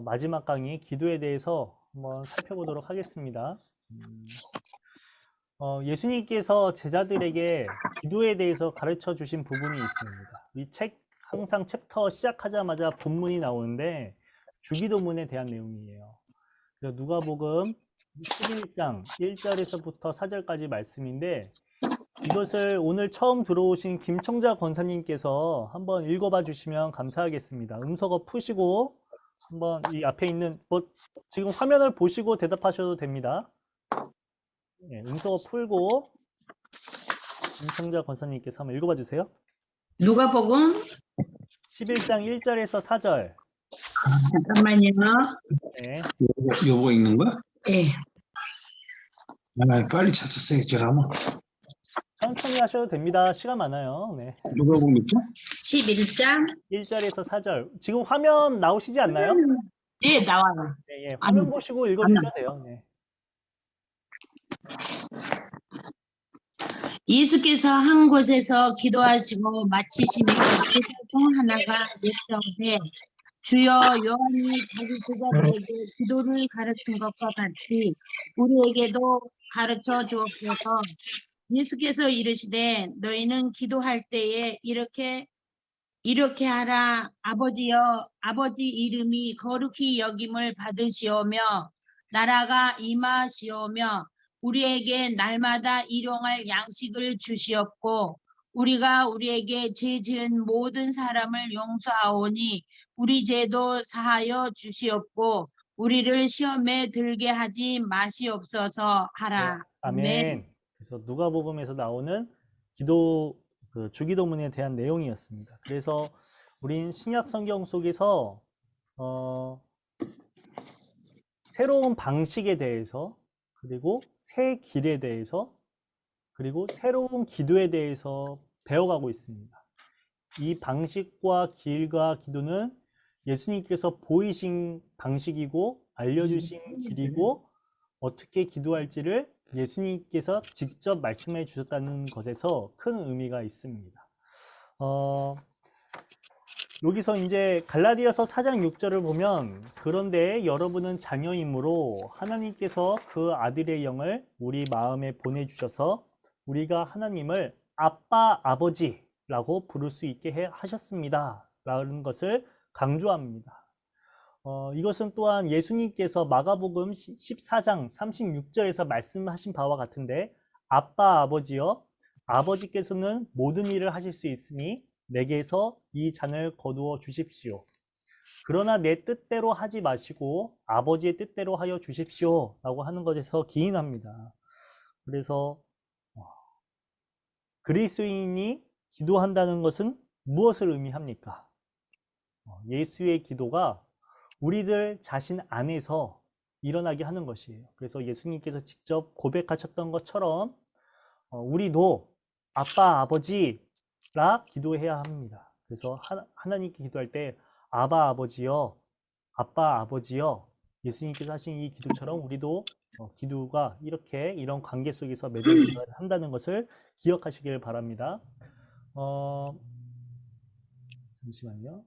마지막 강의 기도에 대해서 한번 살펴보도록 하겠습니다. 예수님께서 제자들에게 기도에 대해서 가르쳐 주신 부분이 있습니다. 이 책 항상 챕터 시작하자마자 본문이 나오는데 주기도문에 대한 내용이에요. 그래서 누가복음 11장 1절에서부터 4절까지 말씀인데 이것을 오늘 처음 들어오신 김청자 권사님께서 한번 읽어봐 주시면 감사하겠습니다. 음소거 푸시고 한번 이 앞에 있는 지금 화면을 보시고 대답하셔도 됩니다. 네, 음소거 풀고 김청자 권사님께서 한번 읽어봐 주세요. 누가복음 11장 1절에서 4절. 잠깐만요. 네. 요거 읽는 거야? 예. 빨리 찾았어요, 저라면. 천천히 하셔도 됩니다. 시간 많아요. 네. 누가복음 있죠? 11장 1절에서 4절. 지금 화면 나오시지 않나요? 예, 나와요. 네, 예. 화면 보시고 읽어주셔도 돼요. 네. 예수께서 한 곳에서 기도하시고 마치시니 제자 중 하나가 여쭤오되 주여 요한이 자기 제자들에게 기도를 가르친 것과 같이 우리에게도 가르쳐 주옵소서. 예수께서 이르시되 너희는 기도할 때에 이렇게 하라. 아버지여, 아버지 이름이 거룩히 여김을 받으시오며 나라가 임하시오며 우리에게 날마다 일용할 양식을 주시옵고 우리가 우리에게 죄 지은 모든 사람을 용서하오니 우리 죄도 사하여 주시옵고 우리를 시험에 들게 하지 마시옵소서 하라. 네, 아멘. 그래서 누가복음에서 나오는 기도 주기도문에 대한 내용이었습니다. 그래서 우린 신약 성경 속에서 새로운 방식에 대해서 그리고 새 길에 대해서 그리고 새로운 기도에 대해서 배워가고 있습니다. 이 방식과 길과 기도는 예수님께서 보이신 방식이고 알려주신 길이고 어떻게 기도할지를 예수님께서 직접 말씀해 주셨다는 것에서 큰 의미가 있습니다. 여기서 이제 갈라디아서 4장 6절을 보면 그런데 여러분은 자녀이므로 하나님께서 그 아들의 영을 우리 마음에 보내주셔서 우리가 하나님을 아빠 아버지라고 부를 수 있게 하셨습니다 라는 것을 강조합니다. 이것은 또한 예수님께서 마가복음 14장 36절에서 말씀하신 바와 같은데 아빠 아버지여 아버지께서는 모든 일을 하실 수 있으니 내게서 이 잔을 거두어 주십시오. 그러나 내 뜻대로 하지 마시고 아버지의 뜻대로 하여 주십시오 라고 하는 것에서 기인합니다. 그래서 그리스도인이 기도한다는 것은 무엇을 의미합니까? 예수의 기도가 우리들 자신 안에서 일어나게 하는 것이에요. 그래서 예수님께서 직접 고백하셨던 것처럼 우리도 아빠 아버지라 기도해야 합니다. 그래서 하나님께 기도할 때 아바 아버지여 아빠 아버지여 예수님께서 하신 이 기도처럼 우리도 기도가 이런 관계 속에서 맺어져야 한다는 것을 기억하시길 바랍니다. 잠시만요.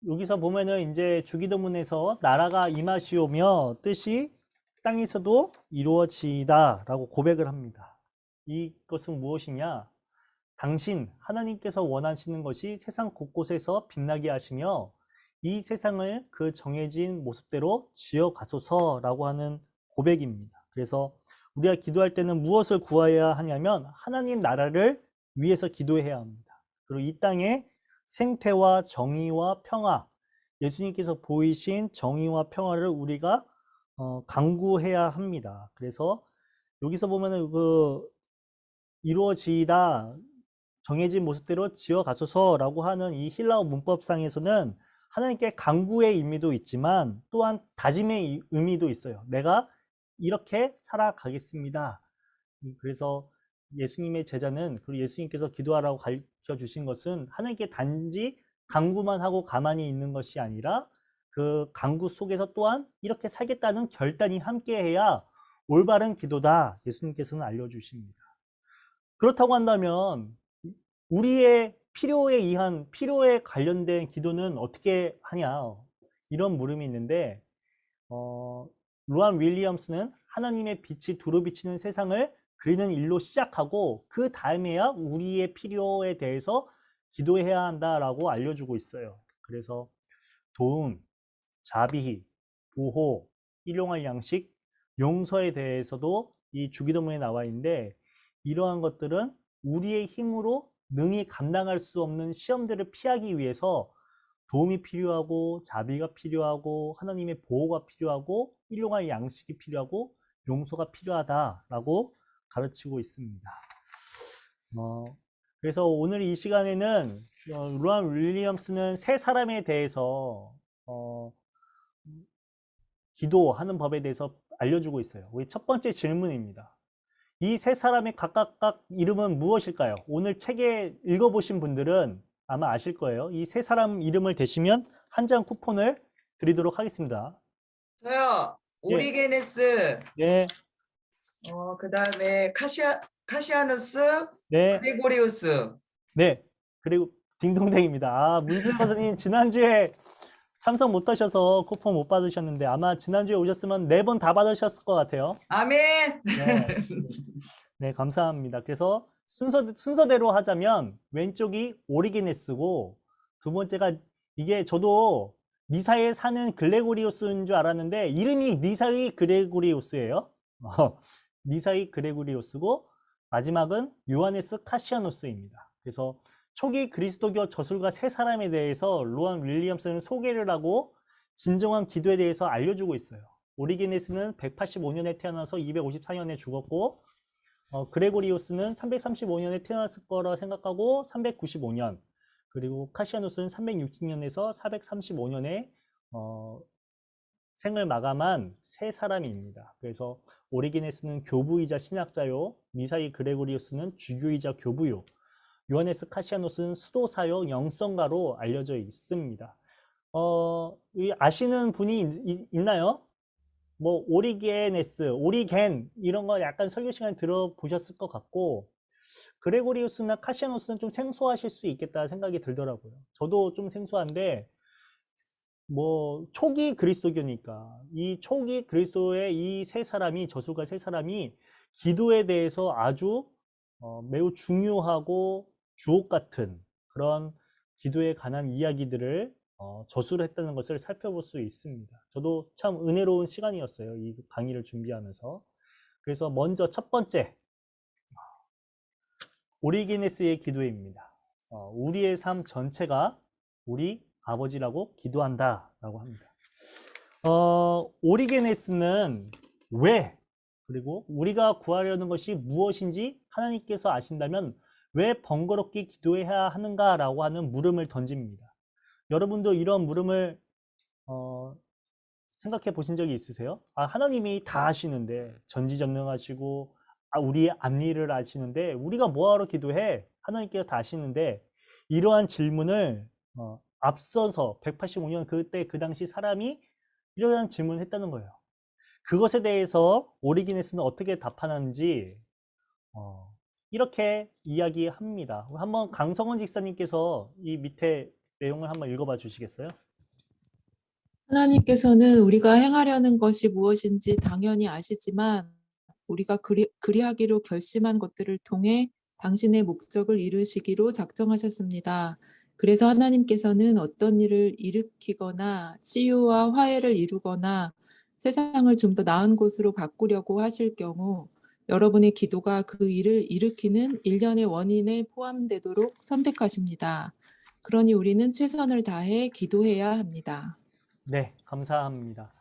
여기서 보면은 이제 주기도문에서 나라가 임하시오며 뜻이 땅에서도 이루어지다 라고 고백을 합니다. 이것은 무엇이냐? 당신 하나님께서 원하시는 것이 세상 곳곳에서 빛나게 하시며 이 세상을 그 정해진 모습대로 지어가소서라고 하는 고백입니다. 그래서 우리가 기도할 때는 무엇을 구해야 하냐면 하나님 나라를 위해서 기도해야 합니다. 그리고 이 땅에 생태와 정의와 평화, 예수님께서 보이신 정의와 평화를 우리가 강구해야 합니다. 그래서 여기서 보면은 이루어지다 정해진 모습대로 지어가소서라고 하는 이 힐라어 문법상에서는 하나님께 강구의 의미도 있지만 또한 다짐의 의미도 있어요. 내가 이렇게 살아가겠습니다. 그래서 예수님의 제자는 그리고 예수님께서 기도하라고 가르쳐 주신 것은 하나님께 단지 강구만 하고 가만히 있는 것이 아니라 그 강구 속에서 또한 이렇게 살겠다는 결단이 함께해야 올바른 기도다 예수님께서는 알려주십니다. 그렇다고 한다면 우리의 필요에 의한, 필요에 관련된 기도는 어떻게 하냐, 이런 물음이 있는데, 로안 윌리엄스는 하나님의 빛이 두루 비치는 세상을 그리는 일로 시작하고 그 다음에야 우리의 필요에 대해서 기도해야 한다라고 알려주고 있어요. 그래서 도움, 자비, 보호, 일용할 양식, 용서에 대해서도 이 주기도문에 나와 있는데, 이러한 것들은 우리의 힘으로 능히 감당할 수 없는 시험들을 피하기 위해서 도움이 필요하고 자비가 필요하고 하나님의 보호가 필요하고 일용할 양식이 필요하고 용서가 필요하다라고 가르치고 있습니다. 그래서 오늘 이 시간에는 로안 윌리엄스는 세 사람에 대해서 기도하는 법에 대해서 알려주고 있어요. 우리 첫 번째 질문입니다. 이 세 사람의 각각 이름은 무엇일까요? 오늘 책에 읽어보신 분들은 아마 아실 거예요. 이 세 사람 이름을 대시면 한 장 쿠폰을 드리도록 하겠습니다. 저요. 예. 오리게네스, 네, 그다음에 카시아누스, 네, 그레고리우스. 네. 그리고 딩동댕입니다. 아, 문수 교수님 지난주에 참석 못 하셔서 쿠폰 못 받으셨는데 아마 지난주에 오셨으면 4번 다 받으셨을 것 같아요. 아멘. 네, 네, 감사합니다. 그래서 순서대로 하자면 왼쪽이 오리게네스고 두 번째가 이게 저도 니사에 사는 글레고리우스인 줄 알았는데 이름이 니사의 그레고리우스예요. 니사의 그레고리우스고 마지막은 요하네스 카시아노스입니다. 그래서 초기 그리스도교 저술가 세 사람에 대해서 로안 윌리엄스는 소개를 하고 진정한 기도에 대해서 알려주고 있어요. 오리게네스는 185년에 태어나서 254년에 죽었고 그레고리우스는 335년에 태어났을 거라 생각하고 395년, 그리고 카시아누스는 360년에서 435년에 생을 마감한 세 사람입니다. 그래서 오리게네스는 교부이자 신학자요, 니사이 그레고리우스는 주교이자 교부요, 요하네스 카시아노스는 수도사요 영성가로 알려져 있습니다. 아시는 분이 있나요? 뭐 오리게네스, 오리겐 이런 거 약간 설교 시간 들어보셨을 것 같고, 그레고리우스나 카시아노스는 좀 생소하실 수 있겠다 생각이 들더라고요. 저도 좀 생소한데 뭐 초기 그리스도교니까 이 초기 그리스도의 이 세 사람이, 저술가 세 사람이 기도에 대해서 아주 매우 중요하고 주옥 같은 그런 기도에 관한 이야기들을 저술을 했다는 것을 살펴볼 수 있습니다. 저도 참 은혜로운 시간이었어요, 이 강의를 준비하면서. 그래서 먼저 첫 번째, 오리게네스의 기도입니다. 우리의 삶 전체가 우리 아버지라고 기도한다 라고 합니다. 오리게네스는 왜, 그리고 우리가 구하려는 것이 무엇인지 하나님께서 아신다면 왜 번거롭게 기도해야 하는가 라고 하는 물음을 던집니다. 여러분도 이런 물음을 생각해 보신 적이 있으세요? 하나님이 다 아시는데, 전지전능하시고 우리의 앞일을 아시는데 우리가 뭐하러 기도해? 하나님께서 다 아시는데, 이러한 질문을 앞서서 185년 그때 그 당시 사람이 이러한 질문을 했다는 거예요. 그것에 대해서 오리게네스는 어떻게 답하는지 이렇게 이야기합니다. 한번 강성원 집사님께서 이 밑에 내용을 한번 읽어봐 주시겠어요? 하나님께서는 우리가 행하려는 것이 무엇인지 당연히 아시지만 우리가 그리하기로 결심한 것들을 통해 당신의 목적을 이루시기로 작정하셨습니다. 그래서 하나님께서는 어떤 일을 일으키거나 치유와 화해를 이루거나 세상을 좀 더 나은 곳으로 바꾸려고 하실 경우 여러분의 기도가 그 일을 일으키는 일련의 원인에 포함되도록 선택하십니다. 그러니 우리는 최선을 다해 기도해야 합니다. 네, 감사합니다.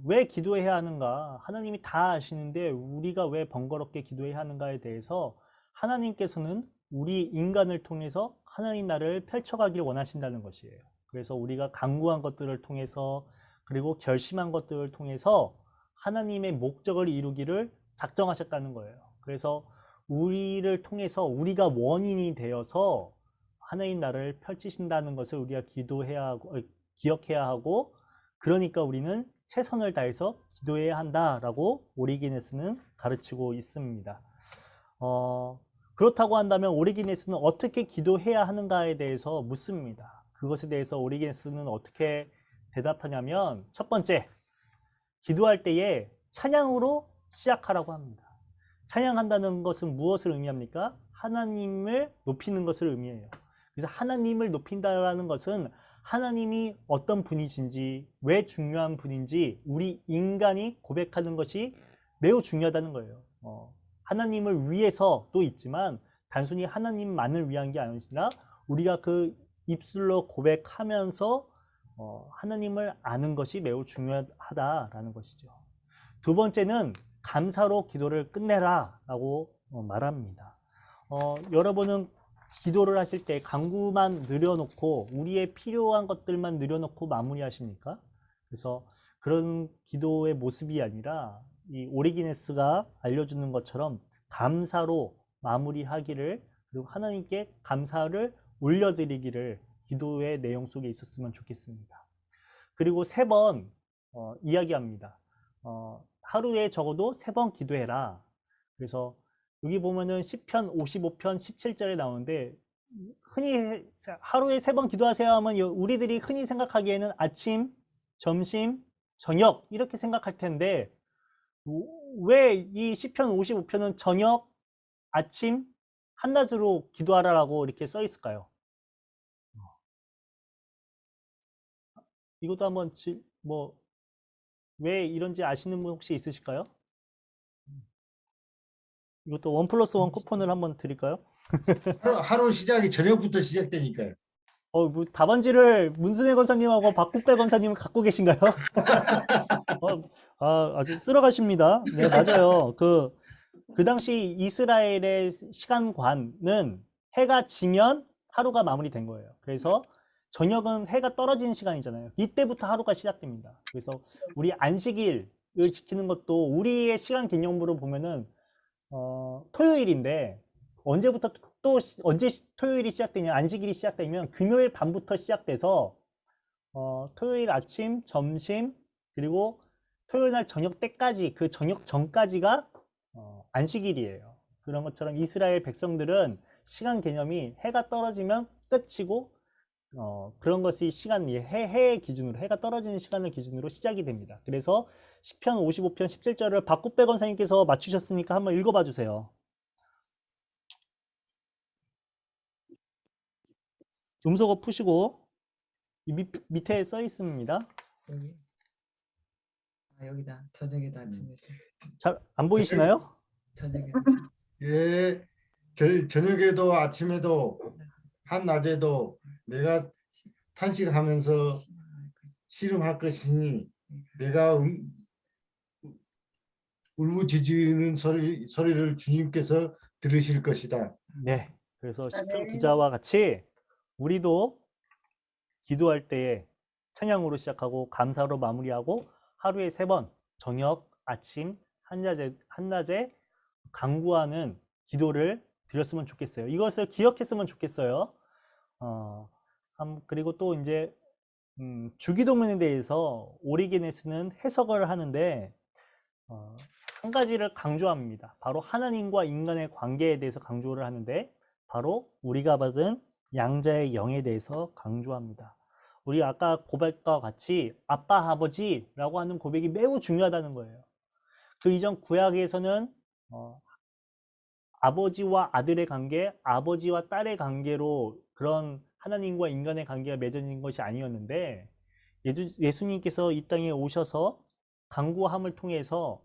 왜 기도해야 하는가? 하나님이 다 아시는데 우리가 왜 번거롭게 기도해야 하는가에 대해서 하나님께서는 우리 인간을 통해서 하나님 나라를 펼쳐가길 원하신다는 것이에요. 그래서 우리가 간구한 것들을 통해서, 그리고 결심한 것들을 통해서 하나님의 목적을 이루기를 작정하셨다는 거예요. 그래서 우리를 통해서 우리가 원인이 되어서 하나님 나라를 펼치신다는 것을 우리가 기억해야 하고, 그러니까 우리는 최선을 다해서 기도해야 한다라고 오리게네스는 가르치고 있습니다. 그렇다고 한다면 오리게네스는 어떻게 기도해야 하는가에 대해서 묻습니다. 그것에 대해서 오리게네스는 어떻게 대답하냐면 첫 번째, 기도할 때에 찬양으로 시작하라고 합니다. 찬양한다는 것은 무엇을 의미합니까? 하나님을 높이는 것을 의미해요. 그래서 하나님을 높인다는 것은 하나님이 어떤 분이신지, 왜 중요한 분인지 우리 인간이 고백하는 것이 매우 중요하다는 거예요. 하나님을 위해서도 있지만 단순히 하나님만을 위한 게 아니라 우리가 그 입술로 고백하면서 하나님을 아는 것이 매우 중요하다라는 것이죠. 두 번째는 감사로 기도를 끝내라 라고 말합니다. 여러분은 기도를 하실 때 간구만 늘여놓고 우리의 필요한 것들만 늘여놓고 마무리하십니까? 그래서 그런 기도의 모습이 아니라 이 오리게네스가 알려주는 것처럼 감사로 마무리하기를, 그리고 하나님께 감사를 올려드리기를 기도의 내용 속에 있었으면 좋겠습니다. 그리고 3번 이야기합니다. 하루에 적어도 3번 기도해라. 그래서 여기 보면은 시편 55편 17절에 나오는데, 흔히 하루에 3번 기도하세요 하면 우리들이 흔히 생각하기에는 아침, 점심, 저녁 이렇게 생각할 텐데 왜 이 시편 55편은 저녁, 아침, 한낮으로 기도하라라고 이렇게 써 있을까요? 이것도 한번 왜 이런지 아시는 분 혹시 있으실까요? 이것도 1+1 쿠폰을 한번 드릴까요? 하루 시작이 저녁부터 시작되니까요. 뭐 답안지를 문순애 권사님하고 박국배 권사님은 갖고 계신가요? 아주 쓸어가십니다. 네, 맞아요. 그 당시 이스라엘의 시간관은 해가 지면 하루가 마무리된 거예요. 그래서 저녁은 해가 떨어지는 시간이잖아요. 이때부터 하루가 시작됩니다. 그래서 우리 안식일을 지키는 것도 우리의 시간 개념으로 보면은 토요일인데 언제부터 언제 토요일이 시작되냐, 안식일이 시작되면 금요일 밤부터 시작돼서 토요일 아침, 점심, 그리고 토요일 날 저녁 때까지, 그 저녁 전까지가 안식일이에요. 그런 것처럼 이스라엘 백성들은 시간 개념이 해가 떨어지면 끝이고 그런 것이 해의 기준으로, 해가 떨어지는 시간을 기준으로 시작이 됩니다. 그래서 시편 55편 17절을 박국배 권사님께서 맞추셨으니까 한번 읽어봐 주세요. 음소거 푸시고 밑에 써 있습니다. 여기. 여기다. 저녁에도 아침에도. 잘 안 보이시나요? 저녁에도. 예, 저녁에도 아침에도 한낮에도 내가 탄식하면서 씨름할 것이니 내가 울부짖는 소리를 주님께서 들으실 것이다. 네. 그래서 시편 기자와 같이 우리도 기도할 때에 찬양으로 시작하고 감사로 마무리하고 하루에 3번 저녁, 아침, 한낮에 간구하는 기도를 드렸으면 좋겠어요. 이것을 기억했으면 좋겠어요. 그리고 또 이제 주기도문에 대해서 오리게네스는 해석을 하는데 한 가지를 강조합니다. 바로 하나님과 인간의 관계에 대해서 강조를 하는데 바로 우리가 받은 양자의 영에 대해서 강조합니다. 우리 아까 고백과 같이 아빠, 아버지라고 하는 고백이 매우 중요하다는 거예요. 그 이전 구약에서는 아버지와 아들의 관계, 아버지와 딸의 관계로 그런 하나님과 인간의 관계가 맺어진 것이 아니었는데 예수님께서 이 땅에 오셔서 간구함을 통해서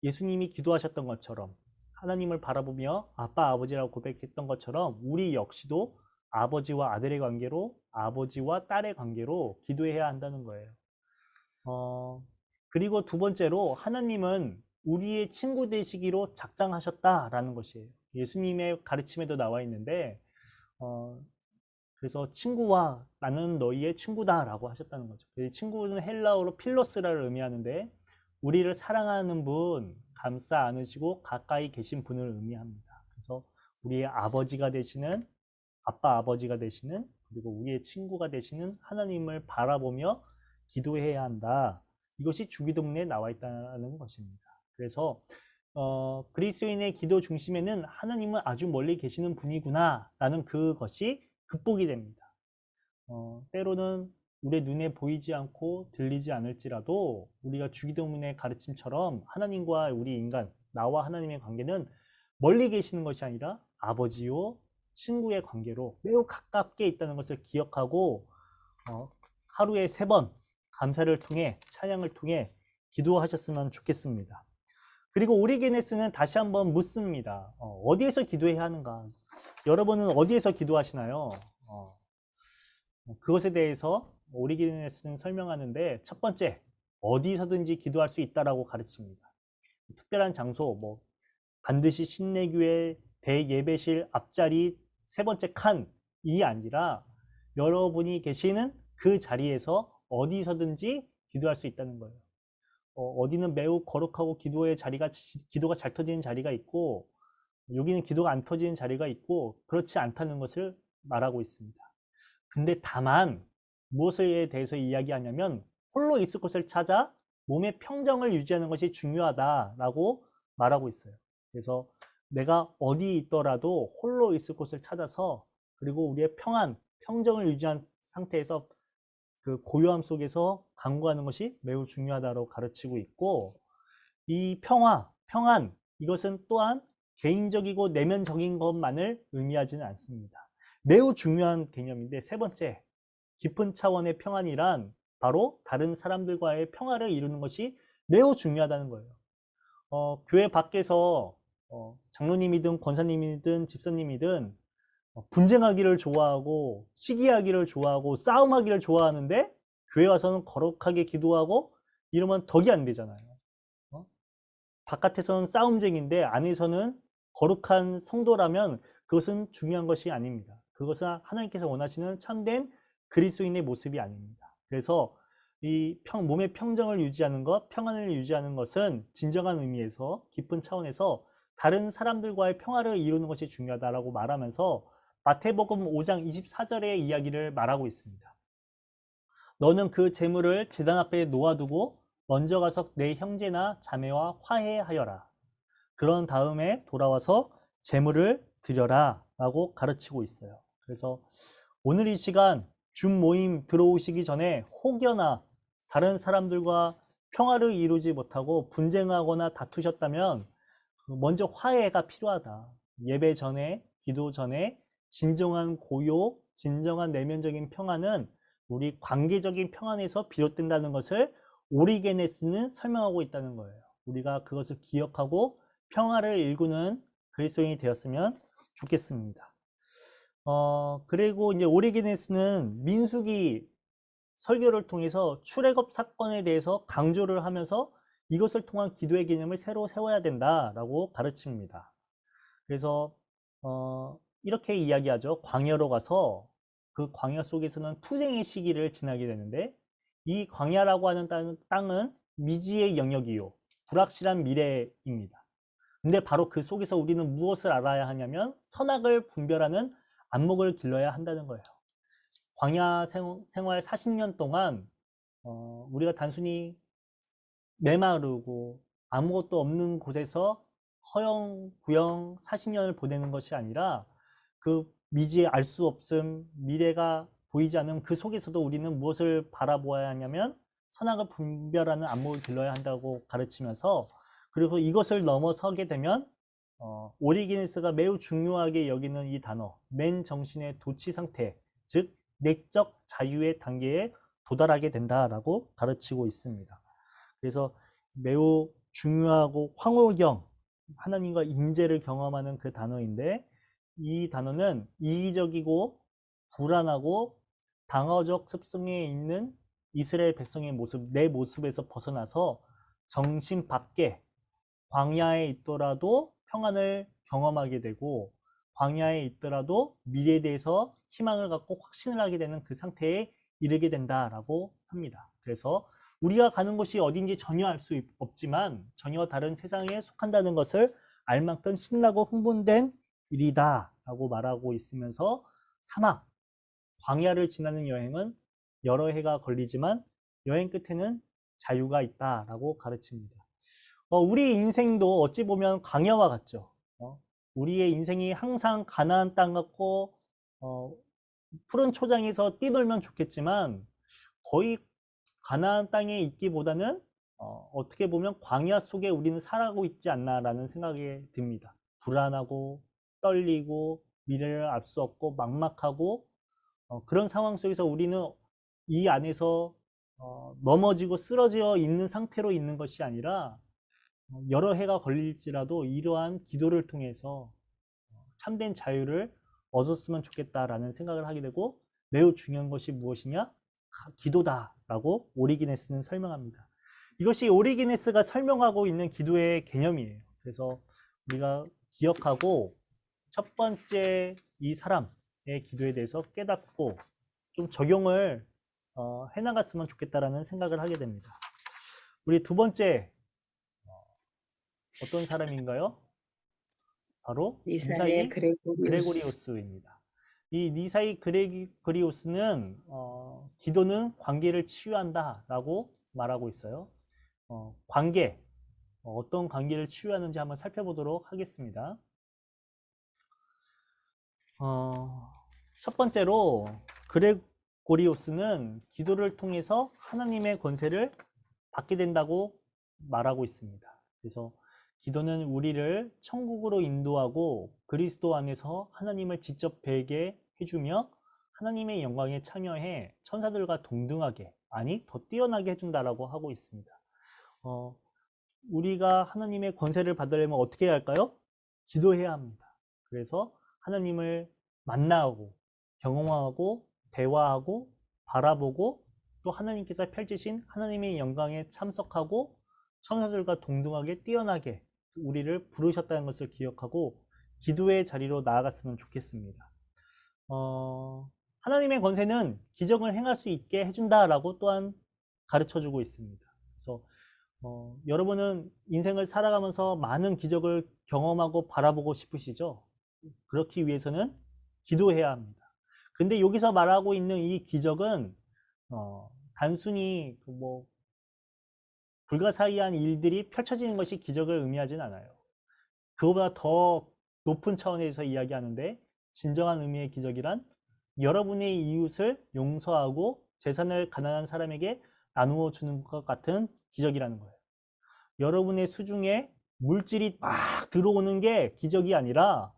예수님이 기도하셨던 것처럼 하나님을 바라보며 아빠, 아버지라고 고백했던 것처럼 우리 역시도 아버지와 아들의 관계로, 아버지와 딸의 관계로 기도해야 한다는 거예요. 그리고 두 번째로 하나님은 우리의 친구 되시기로 작정하셨다라는 것이에요. 예수님의 가르침에도 나와 있는데 그래서 친구와 나는 너희의 친구다라고 하셨다는 거죠. 친구는 헬라어로 필로스라를 의미하는데 우리를 사랑하는 분, 감싸 안으시고 가까이 계신 분을 의미합니다. 그래서 우리의 아버지가 되시는, 아빠 아버지가 되시는, 그리고 우리의 친구가 되시는 하나님을 바라보며 기도해야 한다. 이것이 주기도문에 나와 있다는 것입니다. 그래서 그리스도인의 기도 중심에는 하나님은 아주 멀리 계시는 분이구나 라는 그것이 극복이 됩니다. 때로는 우리의 눈에 보이지 않고 들리지 않을지라도 우리가 주기도문의 가르침처럼 하나님과 우리 인간, 나와 하나님의 관계는 멀리 계시는 것이 아니라 아버지요 친구의 관계로 매우 가깝게 있다는 것을 기억하고 하루에 3번 감사를 통해 찬양을 통해 기도하셨으면 좋겠습니다. 그리고 오리게네스는 다시 한번 묻습니다. 어디에서 기도해야 하는가? 여러분은 어디에서 기도하시나요? 그것에 대해서 오리게네스는 설명하는데, 첫 번째, 어디서든지 기도할 수 있다라고 가르칩니다. 특별한 장소, 뭐 반드시 신내교회 대예배실 앞자리 3번째 칸이 아니라 여러분이 계시는 그 자리에서 어디서든지 기도할 수 있다는 거예요. 어디는 매우 거룩하고 기도가 잘 터지는 자리가 있고, 여기는 기도가 안 터지는 자리가 있고, 그렇지 않다는 것을 말하고 있습니다. 근데 다만 무엇에 대해서 이야기하냐면 홀로 있을 곳을 찾아 몸의 평정을 유지하는 것이 중요하다라고 말하고 있어요. 그래서 내가 어디 있더라도 홀로 있을 곳을 찾아서, 그리고 우리의 평정을 유지한 상태에서 그 고요함 속에서 간구하는 것이 매우 중요하다고 가르치고 있고, 이 평안, 이것은 또한 개인적이고 내면적인 것만을 의미하지는 않습니다. 매우 중요한 개념인데, 3번째, 깊은 차원의 평안이란 바로 다른 사람들과의 평화를 이루는 것이 매우 중요하다는 거예요. 교회 밖에서 장로님이든 권사님이든 집사님이든 분쟁하기를 좋아하고 시기하기를 좋아하고 싸움하기를 좋아하는데 교회 와서는 거룩하게 기도하고 이러면 덕이 안 되잖아요. 바깥에서는 싸움쟁인데 안에서는 거룩한 성도라면 그것은 중요한 것이 아닙니다. 그것은 하나님께서 원하시는 참된 그리스도인의 모습이 아닙니다. 그래서 이 몸의 평정을 유지하는 것, 평안을 유지하는 것은 진정한 의미에서 깊은 차원에서 다른 사람들과의 평화를 이루는 것이 중요하다라고 말하면서 마태복음 5장 24절의 이야기를 말하고 있습니다. 너는 그 재물을 제단 앞에 놓아두고 먼저 가서 내 형제나 자매와 화해하여라. 그런 다음에 돌아와서 재물을 드려라 라고 가르치고 있어요. 그래서 오늘 이 시간 줌 모임 들어오시기 전에 혹여나 다른 사람들과 평화를 이루지 못하고 분쟁하거나 다투셨다면 먼저 화해가 필요하다. 예배 전에, 기도 전에 진정한 고요, 진정한 내면적인 평안은 우리 관계적인 평안에서 비롯된다는 것을 오리게네스는 설명하고 있다는 거예요. 우리가 그것을 기억하고 평화를 일구는 그리스도인이 되었으면 좋겠습니다. 그리고 이제 오리게네스는 민수기 설교를 통해서 출애굽 사건에 대해서 강조를 하면서 이것을 통한 기도의 개념을 새로 세워야 된다라고 가르칩니다. 그래서 이렇게 이야기하죠. 광야로 가서 그 광야 속에서는 투쟁의 시기를 지나게 되는데, 이 광야라고 하는 땅은 미지의 영역이요, 불확실한 미래입니다. 근데 바로 그 속에서 우리는 무엇을 알아야 하냐면 선악을 분별하는 안목을 길러야 한다는 거예요. 광야 생활 40년 동안 우리가 단순히 메마르고 아무것도 없는 곳에서 허영구영 40년을 보내는 것이 아니라 그 미지의 알 수 없음, 미래가 보이지 않는 그 속에서도 우리는 무엇을 바라보아야 하냐면 선악을 분별하는 안목을 길러야 한다고 가르치면서, 그리고 이것을 넘어서게 되면 오리게네스가 매우 중요하게 여기는 이 단어, 맨 정신의 도취 상태, 즉 내적 자유의 단계에 도달하게 된다라고 가르치고 있습니다. 그래서 매우 중요하고 황홀경, 하나님과 임재를 경험하는 그 단어인데, 이 단어는 이기적이고 불안하고 방어적 습성에 있는 이스라엘 백성의 모습, 내 모습에서 벗어나서 정신 밖에 광야에 있더라도 평안을 경험하게 되고, 광야에 있더라도 미래에 대해서 희망을 갖고 확신을 하게 되는 그 상태에 이르게 된다라고 합니다. 그래서 우리가 가는 곳이 어딘지 전혀 알 수 없지만 전혀 다른 세상에 속한다는 것을 알 만큼 신나고 흥분된 일이다 라고 말하고 있으면서, 사막, 광야를 지나는 여행은 여러 해가 걸리지만 여행 끝에는 자유가 있다라고 가르칩니다. 우리 인생도 어찌 보면 광야와 같죠. 우리의 인생이 항상 가나안 땅 같고 푸른 초장에서 뛰놀면 좋겠지만 거의 가나안 땅에 있기보다는 어떻게 보면 광야 속에 우리는 살아가고 있지 않나라는 생각이 듭니다. 불안하고 떨리고 미래를 알 수 없고 막막하고 그런 상황 속에서 우리는 이 안에서 넘어지고 쓰러져 있는 상태로 있는 것이 아니라 여러 해가 걸릴지라도 이러한 기도를 통해서 참된 자유를 얻었으면 좋겠다라는 생각을 하게 되고 매우 중요한 것이 무엇이냐? 기도다라고 오리기네스는 설명합니다. 이것이 오리기네스가 설명하고 있는 기도의 개념이에요. 그래서 우리가 기억하고 첫 번째 이 사람의 기도에 대해서 깨닫고 좀 적용을 해나갔으면 좋겠다라는 생각을 하게 됩니다. 우리 두 번째 어떤 사람인가요? 바로 니사이 그레고리오스입니다. 이 니사이 그레고리오스는 기도는 관계를 치유한다라고 말하고 있어요. 관계, 어떤 관계를 치유하는지 한번 살펴보도록 하겠습니다. 첫 번째로 그레고리오스는 기도를 통해서 하나님의 권세를 받게 된다고 말하고 있습니다. 그래서 기도는 우리를 천국으로 인도하고 그리스도 안에서 하나님을 직접 뵈게 해주며 하나님의 영광에 참여해 천사들과 동등하게, 아니 더 뛰어나게 해준다라고 하고 있습니다. 우리가 하나님의 권세를 받으려면 어떻게 해야 할까요? 기도해야 합니다. 그래서 하나님을 만나고 경험하고 대화하고 바라보고 또 하나님께서 펼치신 하나님의 영광에 참석하고 천사들과 동등하게 뛰어나게 우리를 부르셨다는 것을 기억하고 기도의 자리로 나아갔으면 좋겠습니다. 하나님의 권세는 기적을 행할 수 있게 해준다라고 또한 가르쳐주고 있습니다. 그래서 여러분은 인생을 살아가면서 많은 기적을 경험하고 바라보고 싶으시죠? 그렇기 위해서는 기도해야 합니다. 근데 여기서 말하고 있는 이 기적은 단순히 불가사의한 일들이 펼쳐지는 것이 기적을 의미하진 않아요. 그거보다 더 높은 차원에서 이야기하는데 진정한 의미의 기적이란 여러분의 이웃을 용서하고 재산을 가난한 사람에게 나누어 주는 것 같은 기적이라는 거예요. 여러분의 수중에 물질이 막 들어오는 게 기적이 아니라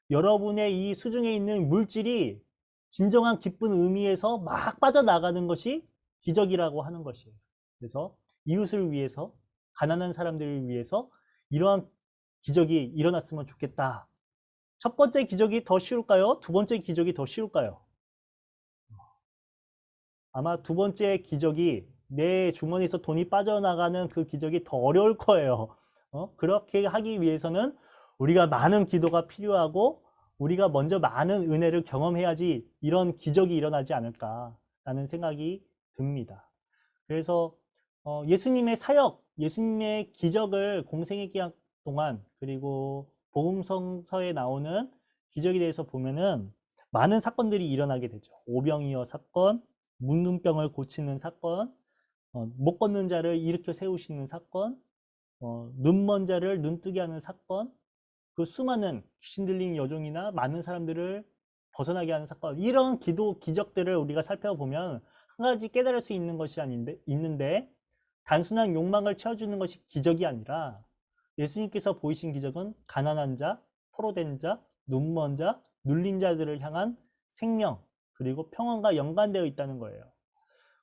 여러분의 이 수중에 있는 물질이 진정한 기쁜 의미에서 막 빠져나가는 것이 기적이라고 하는 것이에요. 그래서 이웃을 위해서, 가난한 사람들을 위해서 이러한 기적이 일어났으면 좋겠다. 첫 번째 기적이 더 쉬울까요? 두 번째 기적이 더 쉬울까요? 아마 두 번째 기적이 내 주머니에서 돈이 빠져나가는 그 기적이 더 어려울 거예요. 그렇게 하기 위해서는 우리가 많은 기도가 필요하고 우리가 먼저 많은 은혜를 경험해야지 이런 기적이 일어나지 않을까라는 생각이 듭니다. 그래서 예수님의 사역, 예수님의 기적을 공생의 기간 동안 그리고 복음성서에 나오는 기적에 대해서 보면은 많은 사건들이 일어나게 되죠. 오병이어 사건, 문둥병을 고치는 사건, 못 걷는 자를 일으켜 세우시는 사건, 눈먼 자를 눈뜨게 하는 사건, 그 수많은 귀신 들린 여종이나 많은 사람들을 벗어나게 하는 사건, 이런 기적들을 우리가 살펴보면 한 가지 깨달을 수 있는 것이 있는데 단순한 욕망을 채워주는 것이 기적이 아니라 예수님께서 보이신 기적은 가난한 자, 포로된 자, 눈먼 자, 눌린 자들을 향한 생명 그리고 평안과 연관되어 있다는 거예요.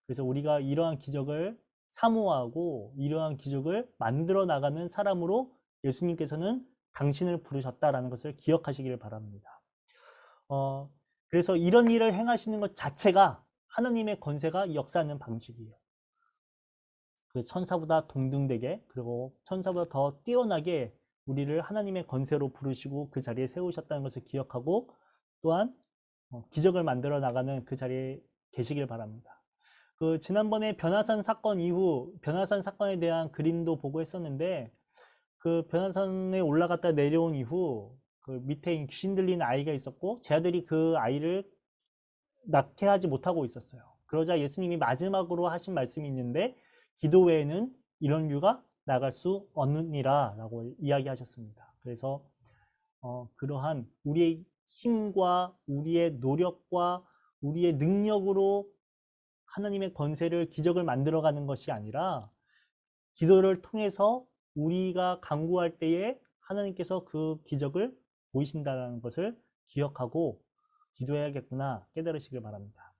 그래서 우리가 이러한 기적을 사모하고 이러한 기적을 만들어 나가는 사람으로 예수님께서는 당신을 부르셨다라는 것을 기억하시기를 바랍니다. 그래서 이런 일을 행하시는 것 자체가 하나님의 권세가 역사하는 방식이에요. 그 천사보다 동등되게 그리고 천사보다 더 뛰어나게 우리를 하나님의 권세로 부르시고 그 자리에 세우셨다는 것을 기억하고 또한 기적을 만들어 나가는 그 자리에 계시길 바랍니다. 그 지난번에 변화산 사건 이후 변화산 사건에 대한 그림도 보고 했었는데 그 변화산에 올라갔다 내려온 이후 그 밑에 귀신 들린 아이가 있었고 제 아들이 그 아이를 낳게 하지 못하고 있었어요. 그러자 예수님이 마지막으로 하신 말씀이 있는데 기도 외에는 이런 이유가 나갈 수 없느니라 라고 이야기하셨습니다. 그래서 그러한 우리의 힘과 우리의 노력과 우리의 능력으로 하나님의 권세를 기적을 만들어가는 것이 아니라 기도를 통해서 우리가 간구할 때에 하나님께서 그 기적을 보이신다는 것을 기억하고 기도해야겠구나 깨달으시길 바랍니다.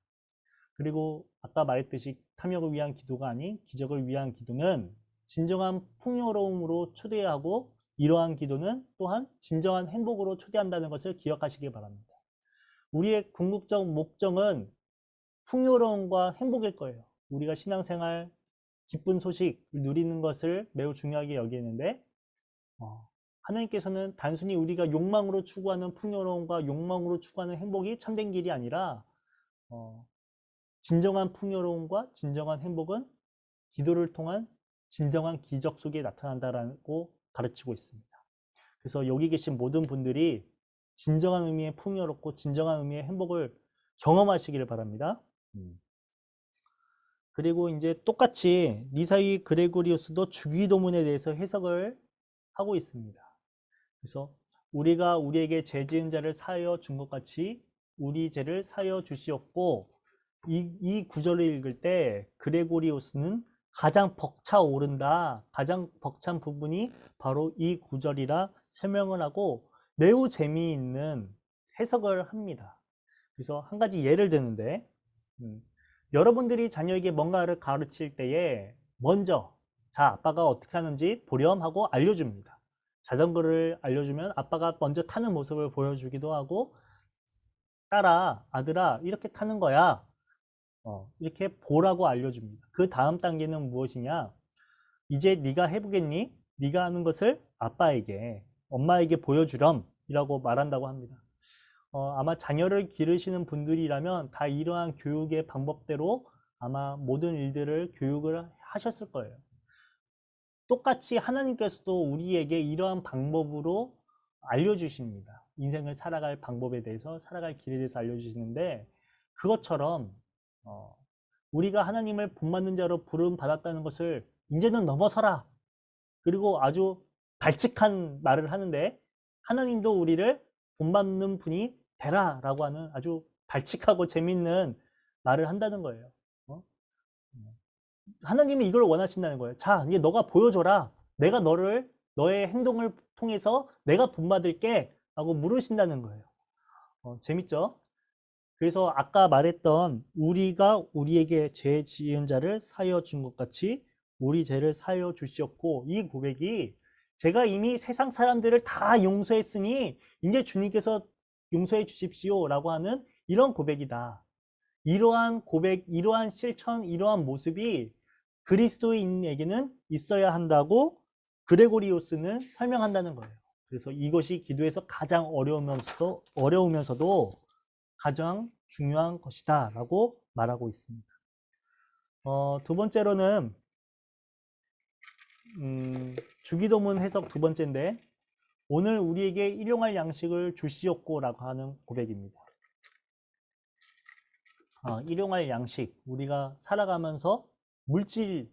그리고 아까 말했듯이 탐욕을 위한 기도가 아닌 기적을 위한 기도는 진정한 풍요로움으로 초대하고 이러한 기도는 또한 진정한 행복으로 초대한다는 것을 기억하시길 바랍니다. 우리의 궁극적 목적은 풍요로움과 행복일 거예요. 우리가 신앙생활 기쁜 소식을 누리는 것을 매우 중요하게 여기는데 하나님께서는 단순히 우리가 욕망으로 추구하는 풍요로움과 욕망으로 추구하는 행복이 참된 길이 아니라 진정한 풍요로움과 진정한 행복은 기도를 통한 진정한 기적 속에 나타난다라고 가르치고 있습니다. 그래서 여기 계신 모든 분들이 진정한 의미의 풍요롭고 진정한 의미의 행복을 경험하시기를 바랍니다. 그리고 이제 똑같이 니사이 그레고리우스도 주기도문에 대해서 해석을 하고 있습니다. 그래서 우리가 우리에게 죄 지은 자를 사하여 준 것 같이 우리 죄를 사하여 주시옵고, 이 구절을 읽을 때 그레고리우스는 가장 벅차오른다, 가장 벅찬 부분이 바로 이 구절이라 설명을 하고 매우 재미있는 해석을 합니다. 그래서 한 가지 예를 드는데, 여러분들이 자녀에게 뭔가를 가르칠 때에 먼저 자, 아빠가 어떻게 하는지 보렴 하고 알려줍니다. 자전거를 알려주면 아빠가 먼저 타는 모습을 보여주기도 하고, 딸아, 아들아, 이렇게 타는 거야, 이렇게 보라고 알려줍니다. 그 다음 단계는 무엇이냐? 이제 네가 해보겠니? 네가 하는 것을 아빠에게, 엄마에게 보여주렴 이라고 말한다고 합니다. 아마 자녀를 기르시는 분들이라면 다 이러한 교육의 방법대로 아마 모든 일들을 교육을 하셨을 거예요. 똑같이 하나님께서도 우리에게 이러한 방법으로 알려주십니다. 인생을 살아갈 방법에 대해서, 살아갈 길에 대해서 알려주시는데, 그것처럼 우리가 하나님을 본받는 자로 부름 받았다는 것을 이제는 넘어서라, 그리고 아주 발칙한 말을 하는데, 하나님도 우리를 본받는 분이 되라 라고 하는 아주 발칙하고 재밌는 말을 한다는 거예요. 하나님이 이걸 원하신다는 거예요. 자, 이제 너가 보여줘라. 내가 너의 행동을 통해서 내가 본받을게 라고 물으신다는 거예요. 재밌죠? 그래서 아까 말했던 우리가 우리에게 죄 지은 자를 사하여 준 것 같이 우리 죄를 사하여 주시옵고, 이 고백이 제가 이미 세상 사람들을 다 용서했으니 이제 주님께서 용서해 주십시오 라고 하는 이런 고백이다. 이러한 고백, 이러한 실천, 이러한 모습이 그리스도인에게는 있어야 한다고 그레고리우스는 설명한다는 거예요. 그래서 이것이 기도에서 가장 어려우면서도 가장 중요한 것이다 라고 말하고 있습니다. 두 번째로는 주기도문 해석 두 번째인데, 오늘 우리에게 일용할 양식을 주시옵고 라고 하는 고백입니다. 일용할 양식, 우리가 살아가면서 물질,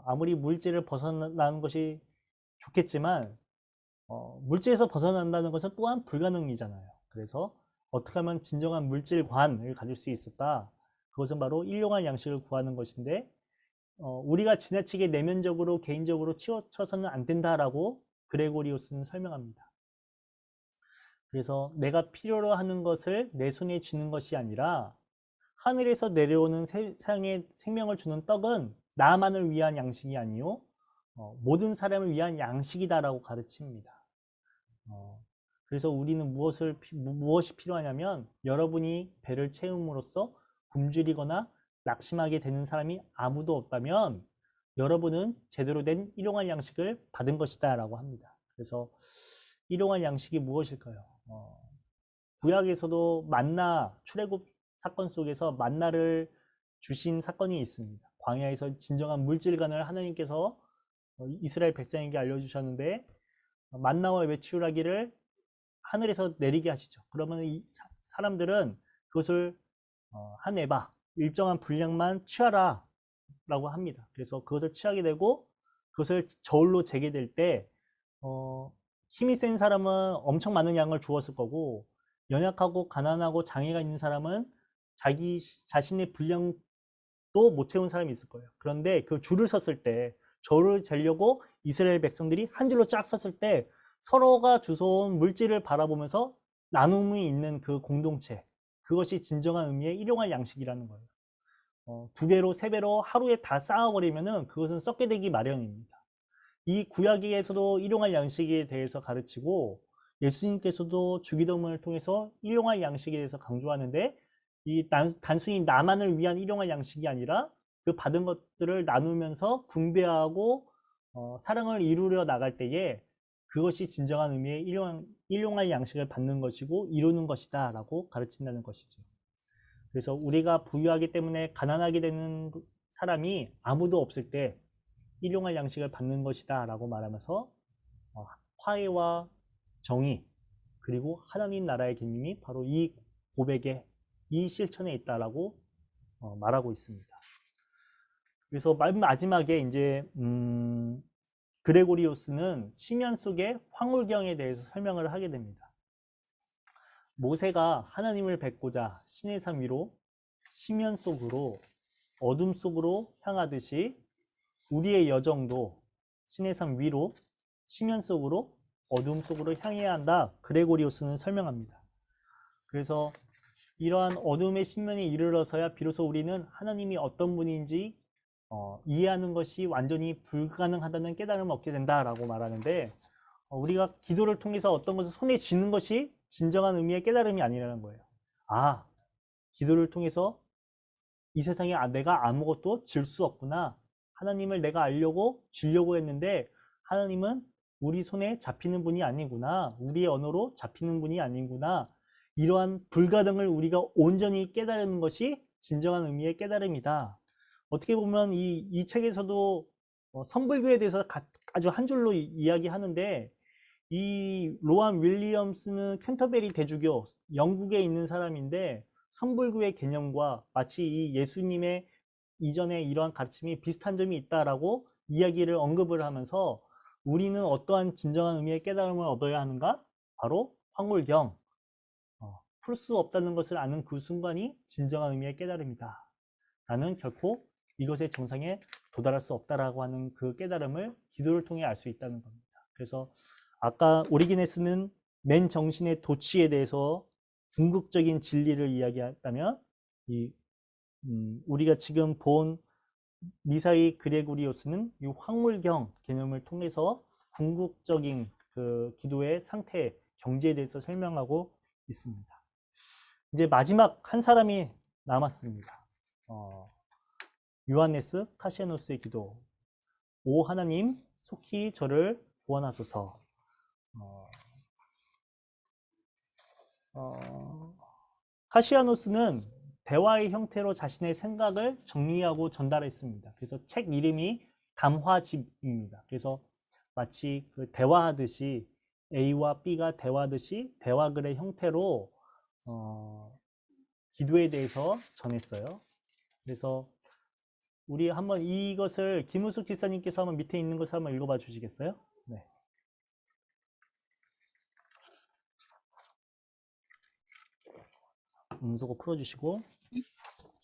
아무리 물질을 벗어나는 것이 좋겠지만 물질에서 벗어난다는 것은 또한 불가능이잖아요. 그래서 어떻게 하면 진정한 물질관을 가질 수 있을까? 그것은 바로 일용할 양식을 구하는 것인데, 우리가 지나치게 내면적으로 개인적으로 치우쳐서는 안 된다라고 그레고리우스는 설명합니다. 그래서 내가 필요로 하는 것을 내 손에 쥐는 것이 아니라 하늘에서 내려오는 세상에 생명을 주는 떡은 나만을 위한 양식이 아니요 모든 사람을 위한 양식이다라고 가르칩니다. 그래서 우리는 무엇이 필요하냐면, 여러분이 배를 채움으로써 굶주리거나 낙심하게 되는 사람이 아무도 없다면 여러분은 제대로 된 일용할 양식을 받은 것이다 라고 합니다. 그래서 일용할 양식이 무엇일까요? 구약에서도 만나, 출애굽 사건 속에서 만나를 주신 사건이 있습니다. 광야에서 진정한 물질관을 하나님께서 이스라엘 백성에게 알려주셨는데, 만나와 외출하기를 하늘에서 내리게 하시죠. 그러면 이 사람들은 그것을 한 에바, 일정한 분량만 취하라 라고 합니다. 그래서 그것을 취하게 되고 그것을 저울로 재게 될 때 힘이 센 사람은 엄청 많은 양을 주었을 거고 연약하고 가난하고 장애가 있는 사람은 자기 자신의 분량도 못 채운 사람이 있을 거예요. 그런데 그 줄을 섰을 때 저울을 재려고 이스라엘 백성들이 한 줄로 쫙 섰을 때 서로가 주워온 물질을 바라보면서 나눔이 있는 그 공동체, 그것이 진정한 의미의 일용할 양식이라는 거예요. 2배로 3배로 하루에 다 쌓아버리면은 그것은 썩게 되기 마련입니다. 이 구약에서도 일용할 양식에 대해서 가르치고 예수님께서도 주기도문을 통해서 일용할 양식에 대해서 강조하는데 이 단순히 나만을 위한 일용할 양식이 아니라 그 받은 것들을 나누면서 분배하고 사랑을 이루려 나갈 때에 그것이 진정한 의미의 일용할 양식을 받는 것이고 이루는 것이다 라고 가르친다는 것이죠. 그래서 우리가 부유하기 때문에 가난하게 되는 사람이 아무도 없을 때 일용할 양식을 받는 것이다 라고 말하면서 화해와 정의 그리고 하나님 나라의 개념이 바로 이 고백에 이 실천에 있다라고 말하고 있습니다. 그래서 마지막에 이제 그레고리오스는 시면 속의 황홀경에 대해서 설명을 하게 됩니다. 모세가 하나님을 뵙고자 신의 산 위로 시면 속으로 어둠 속으로 향하듯이 우리의 여정도 신의 산 위로 시면 속으로 어둠 속으로 향해야 한다. 그레고리오스는 설명합니다. 그래서 이러한 어둠의 신면에 이르러서야 비로소 우리는 하나님이 어떤 분인지 이해하는 것이 완전히 불가능하다는 깨달음을 얻게 된다라고 말하는데 우리가 기도를 통해서 어떤 것을 손에 쥐는 것이 진정한 의미의 깨달음이 아니라는 거예요. 기도를 통해서 이 세상에 내가 아무것도 질 수 없구나. 하나님을 내가 알려고 쥐려고 했는데 하나님은 우리 손에 잡히는 분이 아니구나. 우리의 언어로 잡히는 분이 아니구나. 이러한 불가능을 우리가 온전히 깨달는 것이 진정한 의미의 깨달음이다. 어떻게 보면 이 책에서도 선불교에 대해서 아주 한 줄로 이야기하는데 이 로안 윌리엄스는 캔터베리 대주교, 영국에 있는 사람인데 선불교의 개념과 마치 이 예수님의 이전에 이러한 가르침이 비슷한 점이 있다라고 이야기를 언급을 하면서 우리는 어떠한 진정한 의미의 깨달음을 얻어야 하는가? 바로 황홀경, 풀 수 없다는 것을 아는 그 순간이 진정한 의미의 깨달음이다. 나는 결코 이것의 정상에 도달할 수 없다라고 하는 그 깨달음을 기도를 통해 알 수 있다는 겁니다. 그래서 아까 오리게네스는 맨 정신의 도취에 대해서 궁극적인 진리를 이야기했다면 우리가 지금 본 미사이 그레고리오스는 이 황홀경 개념을 통해서 궁극적인 그 기도의 상태, 경지에 대해서 설명하고 있습니다. 이제 마지막 한 사람이 남았습니다. 요하네스 카시아노스의 기도. 오 하나님, 속히 저를 구원하소서. 카시아노스는 대화의 형태로 자신의 생각을 정리하고 전달했습니다. 그래서 책 이름이 담화집입니다. 그래서 마치 그 대화하듯이 A와 B가 대화하듯이 대화글의 형태로 기도에 대해서 전했어요. 그래서 우리 한번 이것을 김우숙 지사님께서 한번 밑에 있는 것을 한번 읽어봐 주시겠어요? 네. 음소거 풀어주시고.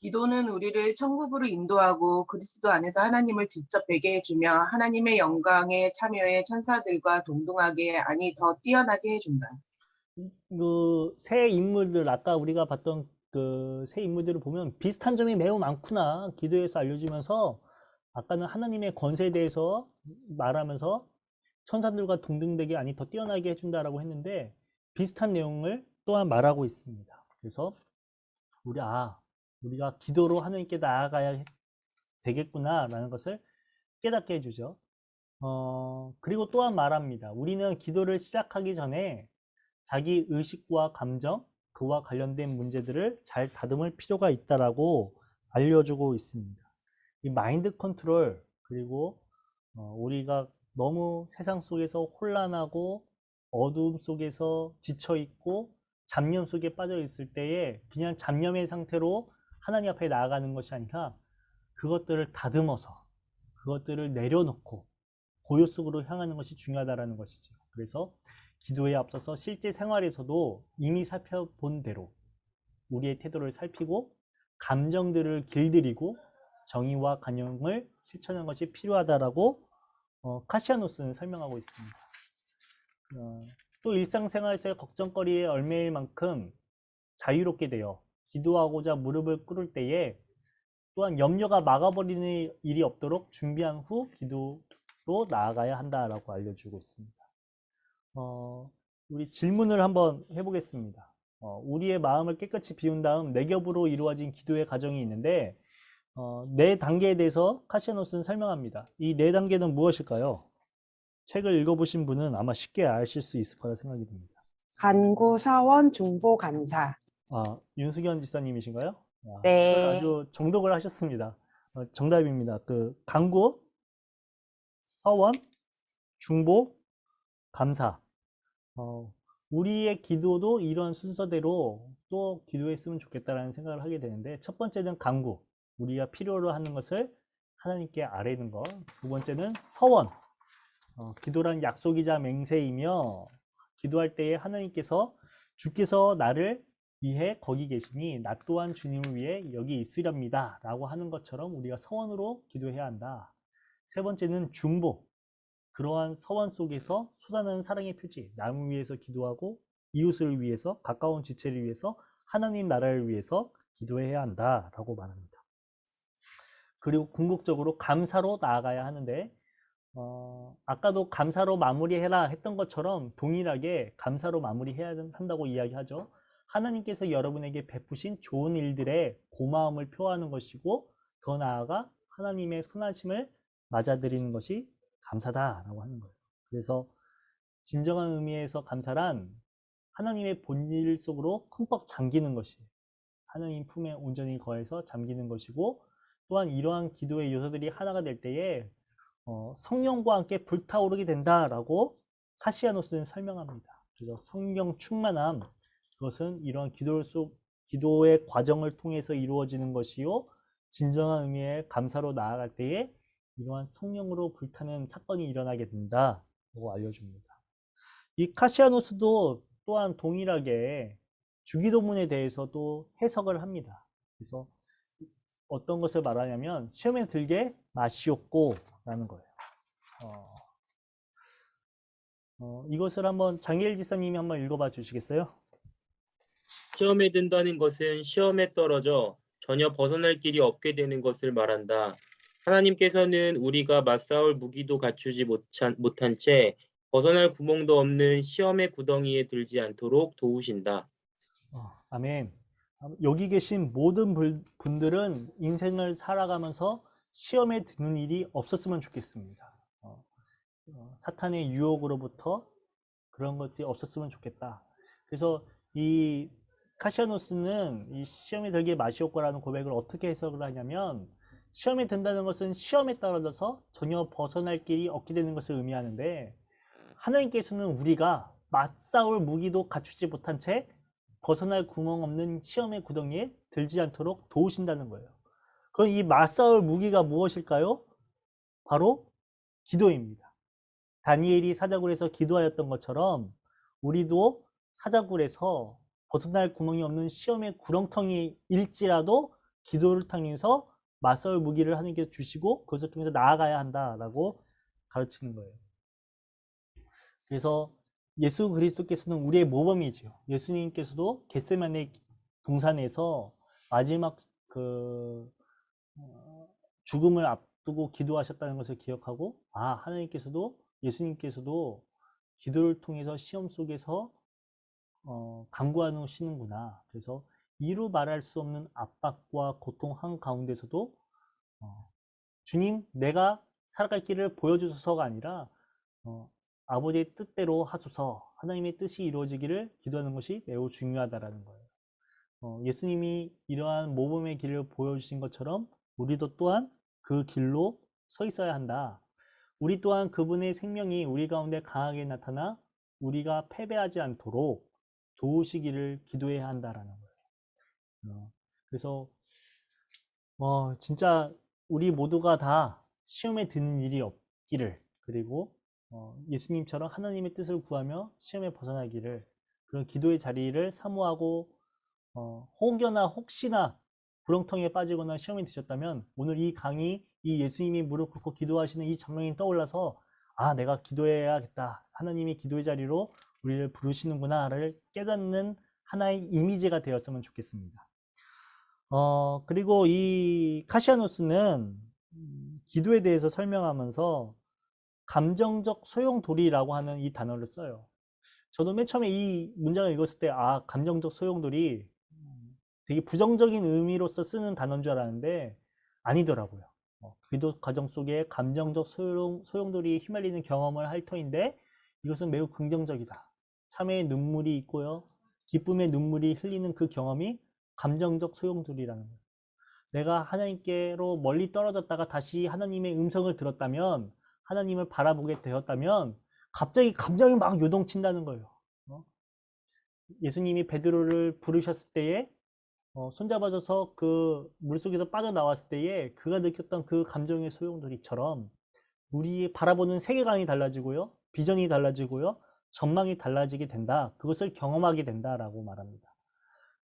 기도는 우리를 천국으로 인도하고 그리스도 안에서 하나님을 직접 뵈게 해주며 하나님의 영광에 참여해 천사들과 동등하게 아니 더 뛰어나게 해준다. 그 새 인물들 아까 우리가 봤던 그 새 인물들을 보면 비슷한 점이 매우 많구나 기도에서 알려주면서 아까는 하나님의 권세에 대해서 말하면서 천사들과 동등되게 아니 더 뛰어나게 해준다라고 했는데 비슷한 내용을 또한 말하고 있습니다. 그래서 우리가 기도로 하나님께 나아가야 되겠구나 라는 것을 깨닫게 해주죠. 그리고 또한 말합니다. 우리는 기도를 시작하기 전에 자기 의식과 감정, 그와 관련된 문제들을 잘 다듬을 필요가 있다라고 알려주고 있습니다. 이 마인드 컨트롤, 그리고 우리가 너무 세상 속에서 혼란하고 어두움 속에서 지쳐있고 잡념 속에 빠져 있을 때에 그냥 잡념의 상태로 하나님 앞에 나아가는 것이 아니라 그것들을 다듬어서 그것들을 내려놓고 고요 속으로 향하는 것이 중요하다라는 것이죠. 그래서 기도에 앞서서 실제 생활에서도 이미 살펴본 대로 우리의 태도를 살피고 감정들을 길들이고 정의와 관용을 실천하는 것이 필요하다라고 카시아노스는 설명하고 있습니다. 또 일상생활에서의 걱정거리에 얽매일 만큼 자유롭게 되어 기도하고자 무릎을 꿇을 때에 또한 염려가 막아버리는 일이 없도록 준비한 후 기도로 나아가야 한다라고 알려주고 있습니다. 우리 질문을 한번 해보겠습니다. 우리의 마음을 깨끗이 비운 다음 네 겹으로 이루어진 기도의 과정이 있는데 네 단계에 대해서 카시아노스는 설명합니다. 이 네 단계는 무엇일까요? 책을 읽어보신 분은 아마 쉽게 아실 수 있을 거라 생각이 듭니다. 간구, 사원, 중보, 감사. 윤수견 지사님이신가요? 네. 책을 아주 정독을 하셨습니다. 정답입니다. 간구, 서원, 중보, 감사. 우리의 기도도 이런 순서대로 또 기도했으면 좋겠다라는 생각을 하게 되는데, 첫 번째는 간구, 우리가 필요로 하는 것을 하나님께 아뢰는 것. 두 번째는 서원, 기도란 약속이자 맹세이며 기도할 때에 하나님께서 주께서 나를 위해 거기 계시니 나 또한 주님을 위해 여기 있으렵니다 라고 하는 것처럼 우리가 서원으로 기도해야 한다. 세 번째는 중보, 그러한 서원 속에서 쏟아내는 사랑의 표지, 남을 위해서 기도하고 이웃을 위해서, 가까운 지체를 위해서, 하나님 나라를 위해서 기도해야 한다라고 말합니다. 그리고 궁극적으로 감사로 나아가야 하는데, 아까도 감사로 마무리해라 했던 것처럼 동일하게 감사로 마무리해야 한다고 이야기하죠. 하나님께서 여러분에게 베푸신 좋은 일들에 고마움을 표하는 것이고, 더 나아가 하나님의 선하심을 맞아들이는 것이 감사다라고 하는 거예요. 그래서 진정한 의미에서 감사란 하나님의 본질 속으로 흠뻑 잠기는 것이에요. 하나님 품에 온전히 거해서 잠기는 것이고, 또한 이러한 기도의 요소들이 하나가 될 때에 성령과 함께 불타오르게 된다라고 카시아노스는 설명합니다. 그래서 성령 충만함, 그것은 이러한 기도의 과정을 통해서 이루어지는 것이요, 진정한 의미의 감사로 나아갈 때에 이러한 성령으로 불타는 사건이 일어나게 된다고 알려줍니다. 이 카시아노스도 또한 동일하게 주기도문에 대해서도 해석을 합니다. 그래서 어떤 것을 말하냐면 시험에 들게 마시옵고 라는 거예요. 이것을 한번 장기일 지사님이 한번 읽어봐 주시겠어요? 시험에 든다는 것은 시험에 떨어져 전혀 벗어날 길이 없게 되는 것을 말한다. 하나님께서는 우리가 맞싸울 무기도 갖추지 못한 채 벗어날 구멍도 없는 시험의 구덩이에 들지 않도록 도우신다. 아멘. 여기 계신 모든 분들은 인생을 살아가면서 시험에 드는 일이 없었으면 좋겠습니다. 사탄의 유혹으로부터 그런 것들이 없었으면 좋겠다. 그래서 이 카시아노스는 이 시험에 들게 마시옵고라는 고백을 어떻게 해석을 하냐면, 시험에 든다는 것은 시험에 떨어져서 전혀 벗어날 길이 없게 되는 것을 의미하는데, 하나님께서는 우리가 맞싸울 무기도 갖추지 못한 채 벗어날 구멍 없는 시험의 구덩이에 들지 않도록 도우신다는 거예요. 그럼 이 맞싸울 무기가 무엇일까요? 바로 기도입니다. 다니엘이 사자굴에서 기도하였던 것처럼 우리도 사자굴에서 벗어날 구멍이 없는 시험의 구렁텅이일지라도 기도를 통해서 맞설 무기를 하나님께서 주시고 그것을 통해서 나아가야 한다라고 가르치는 거예요. 그래서 예수 그리스도께서는 우리의 모범이죠. 예수님께서도 겟세마네 동산에서 마지막 죽음을 앞두고 기도하셨다는 것을 기억하고, 하나님께서도, 예수님께서도 기도를 통해서 시험 속에서 간구하시는구나. 그래서 이루 말할 수 없는 압박과 고통 한가운데서도 주님, 내가 살아갈 길을 보여주소서가 아니라 아버지의 뜻대로 하소서, 하나님의 뜻이 이루어지기를 기도하는 것이 매우 중요하다라는 거예요. 예수님이 이러한 모범의 길을 보여주신 것처럼 우리도 또한 그 길로 서 있어야 한다. 우리 또한 그분의 생명이 우리 가운데 강하게 나타나 우리가 패배하지 않도록 도우시기를 기도해야 한다라는 거예요. 그래서 진짜 우리 모두가 다 시험에 드는 일이 없기를, 그리고 예수님처럼 하나님의 뜻을 구하며 시험에 벗어나기를, 그런 기도의 자리를 사모하고 혹여나 혹시나 구렁텅이에 빠지거나 시험에 드셨다면 오늘 이 강의, 이 예수님이 무릎 꿇고 기도하시는 이 장면이 떠올라서 아, 내가 기도해야겠다, 하나님이 기도의 자리로 우리를 부르시는구나를 깨닫는 하나의 이미지가 되었으면 좋겠습니다. 그리고 이 카시아누스는 기도에 대해서 설명하면서 감정적 소용돌이라고 하는 이 단어를 써요. 저도 맨 처음에 이 문장을 읽었을 때 아, 감정적 소용돌이 되게 부정적인 의미로서 쓰는 단어인 줄 알았는데 아니더라고요. 기도 과정 속에 감정적 소용돌이에 휘말리는 경험을 할 터인데 이것은 매우 긍정적이다. 참회의 눈물이 있고요, 기쁨의 눈물이 흘리는 그 경험이 감정적 소용돌이라는 거예요. 내가 하나님께로 멀리 떨어졌다가 다시 하나님의 음성을 들었다면, 하나님을 바라보게 되었다면 갑자기 감정이 막 요동친다는 거예요. 예수님이 베드로를 부르셨을 때에 손잡아줘서 그 물속에서 빠져나왔을 때에 그가 느꼈던 그 감정의 소용돌이처럼 우리 바라보는 세계관이 달라지고요, 비전이 달라지고요, 전망이 달라지게 된다. 그것을 경험하게 된다라고 말합니다.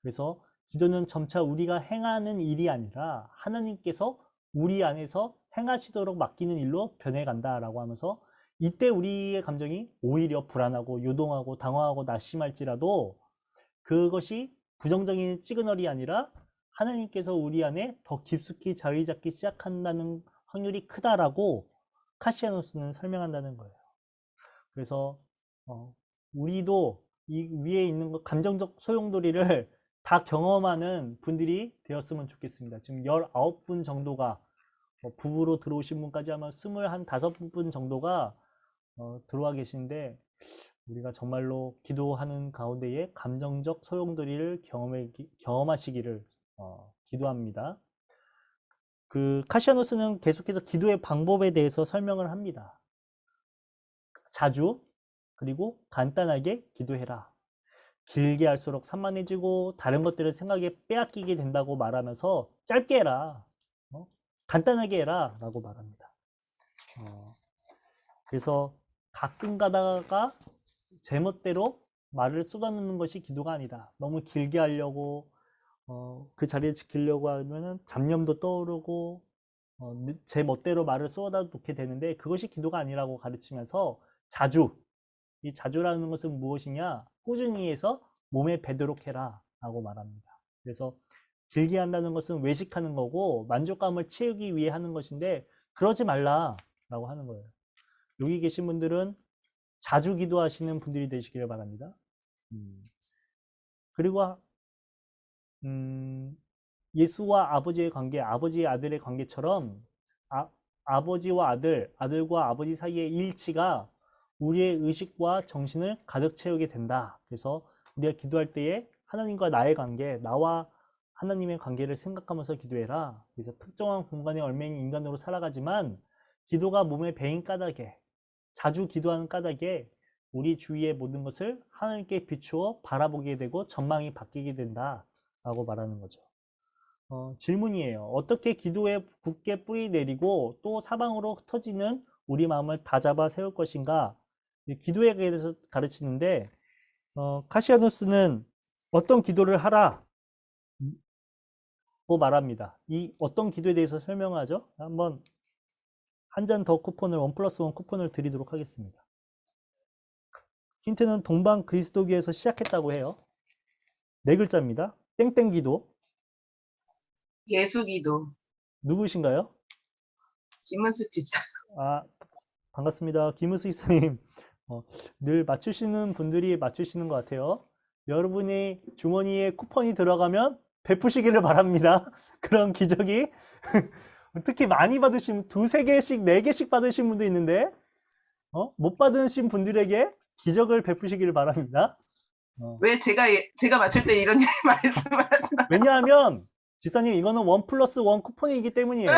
그래서 기도는 점차 우리가 행하는 일이 아니라 하나님께서 우리 안에서 행하시도록 맡기는 일로 변해간다라고 하면서, 이때 우리의 감정이 오히려 불안하고 요동하고 당황하고 낙심할지라도 그것이 부정적인 시그널이 아니라 하나님께서 우리 안에 더 깊숙이 자리 잡기 시작한다는 확률이 크다라고 카시아누스는 설명한다는 거예요. 그래서 우리도 이 위에 있는 감정적 소용돌이를 다 경험하는 분들이 되었으면 좋겠습니다. 지금 19분 정도가 부부로 들어오신 분까지 하면 25분 정도가 들어와 계신데, 우리가 정말로 기도하는 가운데에 감정적 소용돌이를 경험하시기를 기도합니다. 그 카시아누스는 계속해서 기도의 방법에 대해서 설명을 합니다. 자주, 그리고 간단하게 기도해라. 길게 할수록 산만해지고 다른 것들을 생각에 빼앗기게 된다고 말하면서 짧게 해라, 간단하게 해라 라고 말합니다. 그래서 가끔 가다가 제멋대로 말을 쏟아놓는 것이 기도가 아니다. 너무 길게 하려고 그 자리에 지키려고 하면 잡념도 떠오르고 제 멋대로 말을 쏟아놓게 되는데 그것이 기도가 아니라고 가르치면서 자주, 이 자주라는 것은 무엇이냐? 꾸준히 해서 몸에 배도록 해라 라고 말합니다. 그래서 길게 한다는 것은 외식하는 거고 만족감을 채우기 위해 하는 것인데 그러지 말라 라고 하는 거예요. 여기 계신 분들은 자주 기도하시는 분들이 되시기를 바랍니다. 그리고 예수와 아버지의 관계, 아버지의 아들의 관계처럼 아버지와 아들, 아들과 아버지 사이의 일치가 우리의 의식과 정신을 가득 채우게 된다. 그래서 우리가 기도할 때에 하나님과 나의 관계, 나와 하나님의 관계를 생각하면서 기도해라. 그래서 특정한 공간에 얽매인 인간으로 살아가지만 기도가 몸에 배인 까닭에, 자주 기도하는 까닭에 우리 주위의 모든 것을 하나님께 비추어 바라보게 되고 전망이 바뀌게 된다 라고 말하는 거죠. 질문이에요. 어떻게 기도에 굳게 뿌리 내리고 또 사방으로 흩어지는 우리 마음을 다잡아 세울 것인가? 기도에 대해서 가르치는데 카시아누스는 어떤 기도를 하라 고 말합니다. 이 어떤 기도에 대해서 설명하죠. 한번 한 잔 더 쿠폰을 1+1 쿠폰을 드리도록 하겠습니다. 힌트는 동방 그리스도교에서 시작했다고 해요. 4글자입니다. 땡땡 기도. 예수기도. 누구신가요? 김은수 집사. 아, 반갑습니다. 김은수 이사님. 늘 맞추시는 분들이 맞추시는 것 같아요. 여러분이 주머니에 쿠폰이 들어가면 베푸시기를 바랍니다. 그런 기적이 특히 많이 받으신 2, 3개씩, 4개씩 받으신 분도 있는데 못 받으신 분들에게 기적을 베푸시기를 바랍니다. 왜 제가 맞출 때 이런 말씀을 하시나요? 왜냐하면 지사님 이거는 1+1 쿠폰이기 때문이에요.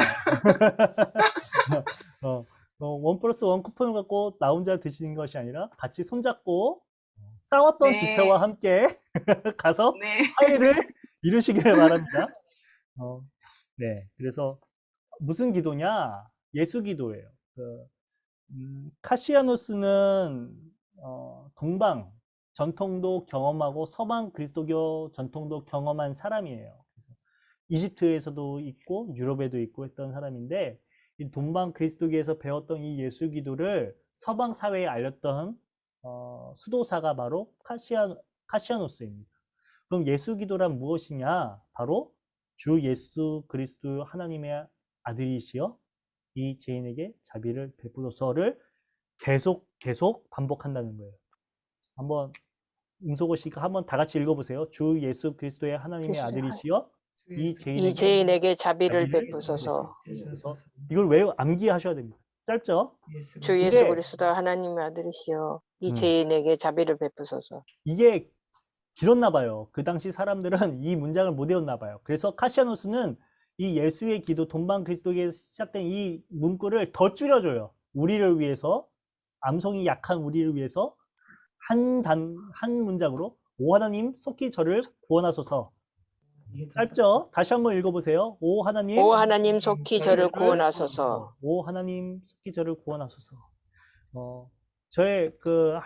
1+1 쿠폰을 갖고 나 혼자 드시는 것이 아니라 같이 손잡고 싸웠던 네. 지체와 함께 가서 네. 화해를 이루시기를 바랍니다. 네, 그래서 무슨 기도냐? 예수 기도예요. 카시아누스는 동방 전통도 경험하고 서방 그리스도교 전통도 경험한 사람이에요. 그래서 이집트에서도 있고 유럽에도 있고 했던 사람인데 이 동방 그리스도교에서 배웠던 이 예수 기도를 서방 사회에 알렸던 수도사가 바로 카시아누스입니다. 그럼 예수 기도란 무엇이냐? 바로 주 예수 그리스도 하나님의 아들이시여 이 죄인에게 자비를 베푸소서를 계속 반복한다는 거예요. 한번 임소고 씨가 한번 다 같이 읽어보세요. 주 예수 그리스도의 하나님의 아들이시여 이 이 죄인에게 자비를 자비를 베푸소서. 그래서 이걸 왜 암기하셔야 됩니다. 짧죠? 주 예수 근데 그리스도 하나님의 아들이시여 이 음. 죄인에게 자비를 베푸소서. 이게 길었나 봐요. 그 당시 사람들은 이 문장을 못 외웠나 봐요. 그래서 카시아누스는 이 예수의 기도 동방 그리스도교에서 시작된 이 문구를 더 줄여줘요. 우리를 위해서 암송이 약한 우리를 위해서 한 문장으로 오 하나님 속히 저를 구원하소서. 짧죠? 다시 한번 읽어보세요. 오 하나님 오 하나님 속히 저를 구원하소서. 오 하나님 속히 저를 구원하소서. 저의 그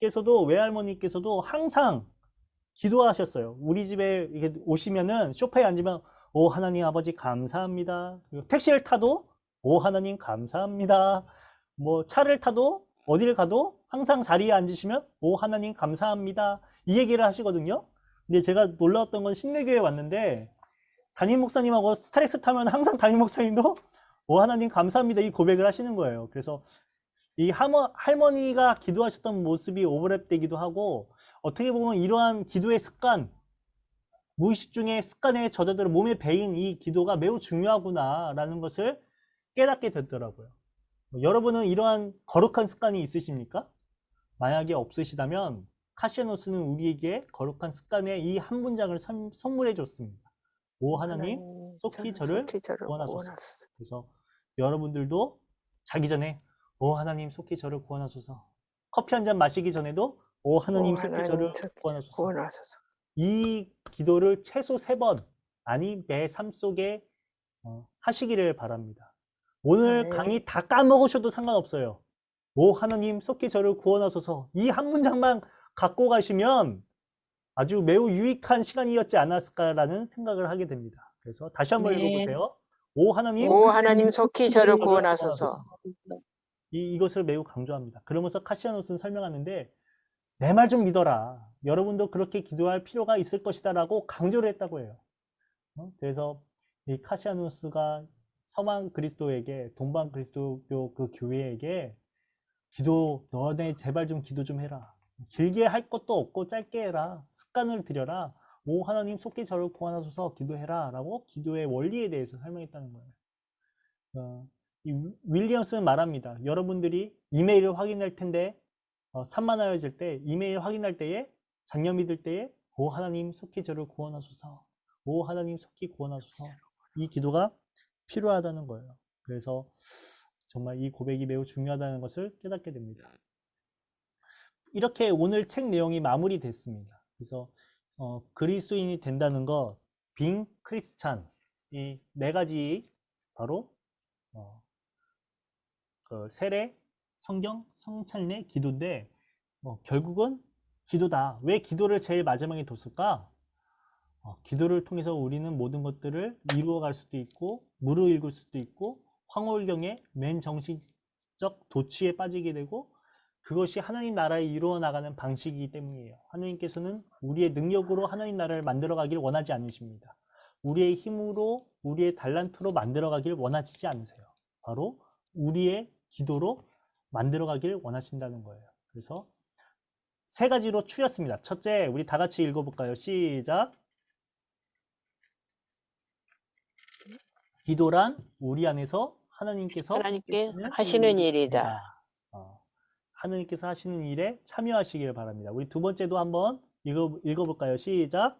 할머니께서도 외할머니께서도 항상 기도하셨어요. 우리 집에 이렇게 오시면은 소파에 앉으면 오 하나님 아버지 감사합니다. 그리고 택시를 타도 오 하나님 감사합니다. 뭐 차를 타도 어디를 가도 항상 자리에 앉으시면 오 하나님 감사합니다. 이 얘기를 하시거든요. 근데 제가 놀라웠던 건 신내교회에 왔는데 담임 목사님하고 스트레스 타면 항상 담임 목사님도 오 하나님 감사합니다 이 고백을 하시는 거예요. 그래서 이 할머니가 기도하셨던 모습이 오버랩되기도 하고 어떻게 보면 이러한 기도의 습관, 무의식 중에 습관에 젖어들어 몸에 배인 이 기도가 매우 중요하구나라는 것을 깨닫게 됐더라고요. 여러분은 이러한 거룩한 습관이 있으십니까? 만약에 없으시다면 카시아누스는 우리에게 거룩한 습관의 이 한 문장을 선물해 줬습니다. 오 하나님 속히 저를 구원하소서. 그래서 여러분들도 자기 전에 오 하나님 속히 저를 구원하소서. 커피 한 잔 마시기 전에도 오 하나님 속히 저를 구원하소서. 이 기도를 최소 3번 아니 매 삶 속에 하시기를 바랍니다. 오늘 강의 다 까먹으셔도 상관없어요. 오 하나님 속히 저를 구원하소서. 이 한 문장만 갖고 가시면 아주 매우 유익한 시간이었지 않았을까라는 생각을 하게 됩니다. 그래서 다시 한번 읽어보세요. 오 하나님 속히 저를 구원하소서. 이것을 매우 강조합니다. 그러면서 카시아누스는 설명하는데 내 말 좀 믿어라. 여러분도 그렇게 기도할 필요가 있을 것이다 라고 강조를 했다고 해요. 그래서 이 카시아누스가 서방 그리스도에게 동방 그리스도교 그 교회에게 기도 너네 제발 좀 기도 좀 해라. 길게 할 것도 없고 짧게 해라. 습관을 들여라. 오 하나님 속히 저를 구원하소서 기도해라 라고 기도의 원리에 대해서 설명했다는 거예요. 이 윌리엄스는 말합니다. 여러분들이 이메일을 확인할 텐데 산만하여질 때 이메일 확인할 때에 장념 믿을 때에 오 하나님 속히 저를 구원하소서. 오 하나님 속히 구원하소서. 이 기도가 필요하다는 거예요. 그래서 정말 이 고백이 매우 중요하다는 것을 깨닫게 됩니다. 이렇게 오늘 책 내용이 마무리됐습니다. 그래서 그리스도인이 된다는 것, 빙 크리스찬 이 4가지 바로 그 세례, 성경, 성찬례, 기도인데 결국은 기도다. 왜 기도를 제일 마지막에 뒀을까? 기도를 통해서 우리는 모든 것들을 이루어갈 수도 있고 무르익을 수도 있고 황홀경의 맨 정신적 도취에 빠지게 되고 그것이 하나님 나라를 이루어 나가는 방식이기 때문이에요. 하나님께서는 우리의 능력으로 하나님 나라를 만들어 가길 원하지 않으십니다. 우리의 힘으로 우리의 달란트로 만들어 가길 원하시지 않으세요. 바로 우리의 기도로 만들어 가길 원하신다는 거예요. 그래서 3가지로 추렸습니다. 첫째, 우리 다 같이 읽어볼까요? 시작. 기도란 우리 안에서 하나님께 하시는 일이다. 하나님께서 하시는 일에 참여하시길 바랍니다. 우리 2번째도 한번 읽어볼까요? 시작.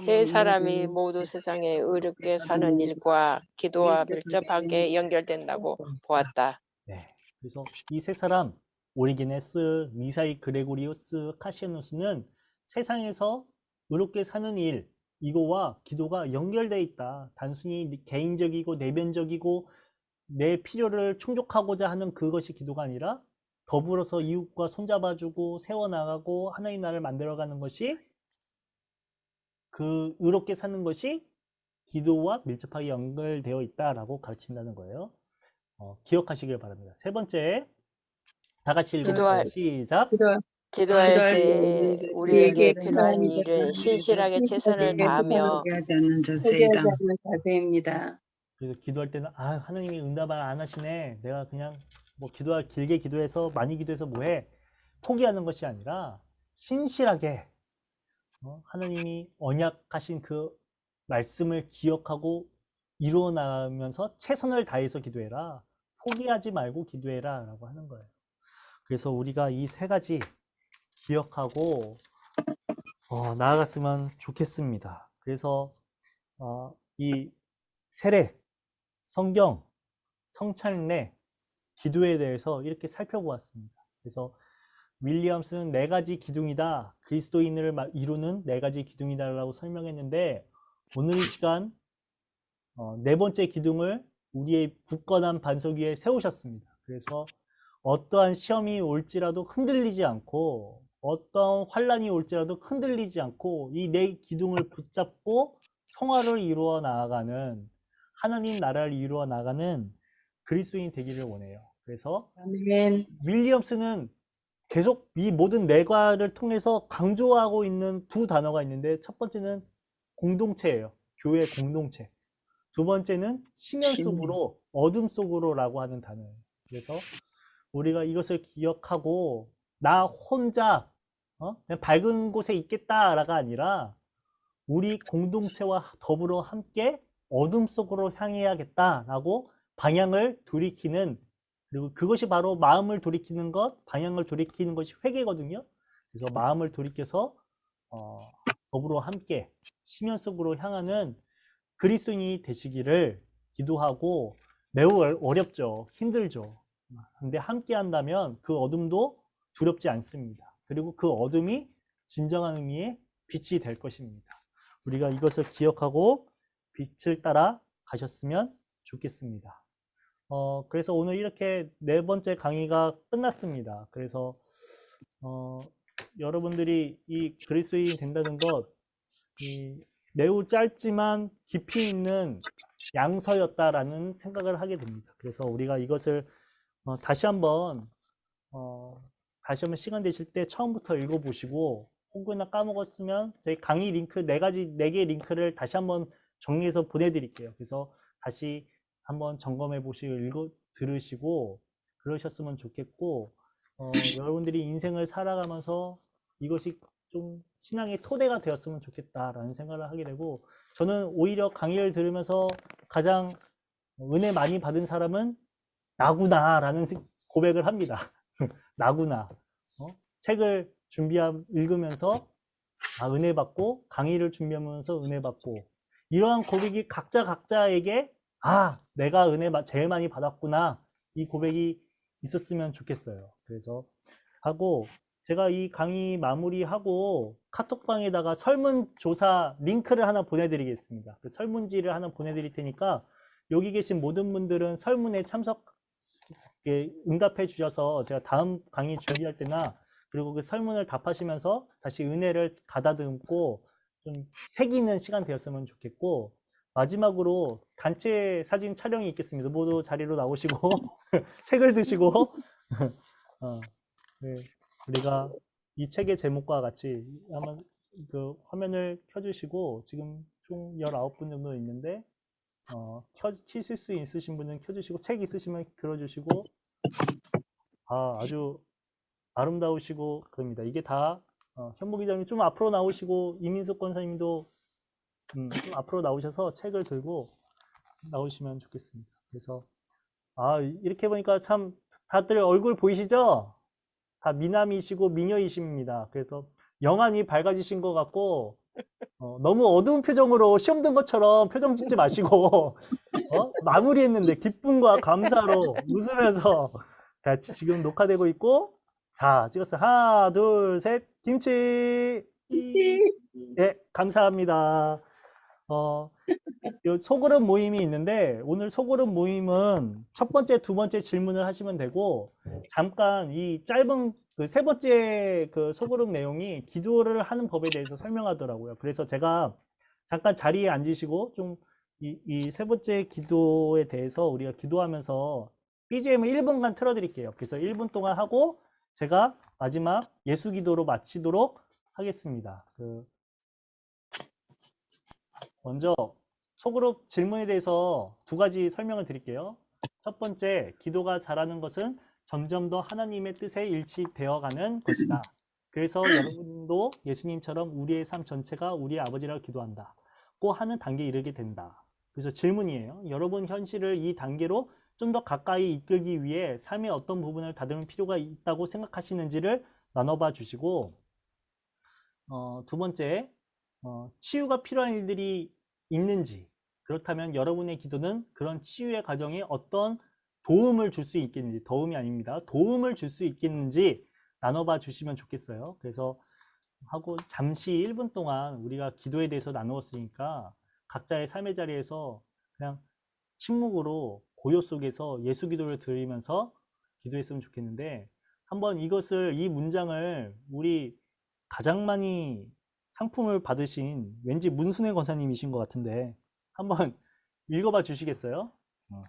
세 사람이 모두 세상에 의롭게 사는 일과 기도와 밀접하게 연결된다고 보았다. 네. 그래서 이 3사람 오리게네스, 미사이 그레고리우스, 카시아누스는 세상에서 의롭게 사는 일 이거와 기도가 연결되어 있다. 단순히 개인적이고 내면적이고 내 필요를 충족하고자 하는 그것이 기도가 아니라 더불어서 이웃과 손잡아주고 세워나가고 하나님 나라를 만들어가는 것이 그 의롭게 사는 것이 기도와 밀접하게 연결되어 있다라고 가르친다는 거예요. 기억하시길 바랍니다. 세 번째, 다 같이 읽어볼까요? 시작. 기도할 때 우리에게 필요한 일은 신실하게 최선을 다하며 하지 않는 자세이다. 그래서 기도할 때는 하나님이 응답을 안 하시네. 내가 그냥 뭐 길게 기도해서 많이 기도해서 뭐해? 포기하는 것이 아니라 신실하게 하나님이 언약하신 그 말씀을 기억하고 이루어 나가면서 최선을 다해서 기도해라. 포기하지 말고 기도해라 라고 하는 거예요. 그래서 우리가 이 세 가지 기억하고 나아갔으면 좋겠습니다. 그래서 이 세례, 성경, 성찬례, 기도에 대해서 이렇게 살펴보았습니다. 그래서 윌리엄스는 네 가지 기둥이다. 그리스도인을 이루는 네 가지 기둥이다 라고 설명했는데 오늘 이 시간 네 번째 기둥을 우리의 굳건한 반석 위에 세우셨습니다. 그래서 어떠한 시험이 올지라도 흔들리지 않고 어떤 환란이 올지라도 흔들리지 않고 이 네 기둥을 붙잡고 성화를 이루어 나아가는 하나님 나라를 이루어 나가는 그리스도인 되기를 원해요. 그래서 윌리엄스는 계속 이 모든 내과를 통해서 강조하고 있는 두 단어가 있는데 첫 번째는 공동체예요. 교회 공동체. 두 번째는 심연 속으로, 어둠 속으로라고 하는 단어예요. 그래서 우리가 이것을 기억하고 나 혼자 그냥 밝은 곳에 있겠다라가 아니라 우리 공동체와 더불어 함께 어둠 속으로 향해야겠다라고 방향을 돌이키는, 그리고 그것이 바로 마음을 돌이키는 것, 방향을 돌이키는 것이 회개거든요. 그래서 마음을 돌이켜서 더불어 함께 심연 속으로 향하는 그리스도인이 되시기를 기도하고, 매우 어렵죠. 힘들죠. 근데 함께 한다면 그 어둠도 두렵지 않습니다. 그리고 그 어둠이 진정한 의미의 빛이 될 것입니다. 우리가 이것을 기억하고 빛을 따라 가셨으면 좋겠습니다. 그래서 오늘 이렇게 네 번째 강의가 끝났습니다. 그래서 여러분들이 이 그리스도인이 된다는 것, 매우 짧지만 깊이 있는 양서였다라는 생각을 하게 됩니다. 그래서 우리가 이것을 다시 한번 시간 되실 때 처음부터 읽어보시고, 혹여나 까먹었으면 저희 강의 링크 네 개의 링크를 다시 한번 정리해서 보내드릴게요. 그래서 다시 한번 점검해 보시고 들으시고 그러셨으면 좋겠고, 여러분들이 인생을 살아가면서 이것이 좀 신앙의 토대가 되었으면 좋겠다라는 생각을 하게 되고, 저는 오히려 강의를 들으면서 가장 은혜 많이 받은 사람은 나구나라는 고백을 합니다. 나구나. 책을 읽으면서 은혜 받고, 강의를 준비하면서 은혜 받고, 이러한 고백이 각자에게 내가 은혜 제일 많이 받았구나, 이 고백이 있었으면 좋겠어요. 그래서 제가 이 강의 마무리하고 카톡방에다가 설문조사 링크를 하나 보내드리겠습니다. 그 설문지를 하나 보내드릴 테니까 여기 계신 모든 분들은 설문에 응답해 주셔서 제가 다음 강의 준비할 때나, 그리고 그 설문을 답하시면서 다시 은혜를 가다듬고 좀 새기는 시간 되었으면 좋겠고, 마지막으로 단체 사진 촬영이 있겠습니다. 모두 자리로 나오시고 책을 드시고 네, 우리가 이 책의 제목과 같이 한번 그 화면을 켜주시고, 지금 총 19분 정도 있는데 켜실 수 있으신 분은 켜주시고, 책 있으시면 들어주시고, 아주 아름다우시고 그럽니다. 이게 다 현무 기자님 좀 앞으로 나오시고, 이민석 권사님도 좀 앞으로 나오셔서 책을 들고 나오시면 좋겠습니다. 그래서 이렇게 보니까 참 다들 얼굴 보이시죠? 다 미남이시고 미녀이십니다. 그래서 영안이 밝아지신 것 같고, 너무 어두운 표정으로 시험 든 것처럼 표정 짓지 마시고 마무리했는데 기쁨과 감사로 웃으면서 같이 지금 녹화되고 있고, 자, 찍었어요. 하나, 둘, 셋, 김치. 네, 감사합니다. 요 소그룹 모임이 있는데 오늘 소그룹 모임은 첫 번째, 두 번째 질문을 하시면 되고 잠깐 이 짧은 그 세 번째 그 소그룹 내용이 기도를 하는 법에 대해서 설명하더라고요. 그래서 제가 잠깐 자리에 앉으시고 좀 이 세 번째 기도에 대해서 우리가 기도하면서 BGM을 1분간 틀어드릴게요. 그래서 1분 동안 하고 제가 마지막 예수 기도로 마치도록 하겠습니다. 먼저 소그룹 질문에 대해서 두 가지 설명을 드릴게요. 첫 번째, 기도가 잘하는 것은 점점 더 하나님의 뜻에 일치되어가는 것이다. 그래서 여러분도 예수님처럼 우리의 삶 전체가 우리의 아버지라고 기도한다고 하는 단계에 이르게 된다. 그래서 질문이에요. 여러분 현실을 이 단계로 좀 더 가까이 이끌기 위해 삶의 어떤 부분을 다듬을 필요가 있다고 생각하시는지를 나눠봐 주시고, 두 번째, 치유가 필요한 일들이 있는지, 그렇다면 여러분의 기도는 그런 치유의 과정에 어떤 도움을 줄 수 있겠는지, 도움이 아닙니다. 도움을 줄 수 있겠는지 나눠봐 주시면 좋겠어요. 그래서 하고 잠시 1분 동안 우리가 기도에 대해서 나누었으니까 각자의 삶의 자리에서 그냥 침묵으로 고요 속에서 예수 기도를 드리면서 기도했으면 좋겠는데, 한번 이것을, 이 문장을 우리 가장 많이 상품을 받으신 왠지 문순애 권사님이신 것 같은데 한번 읽어봐 주시겠어요?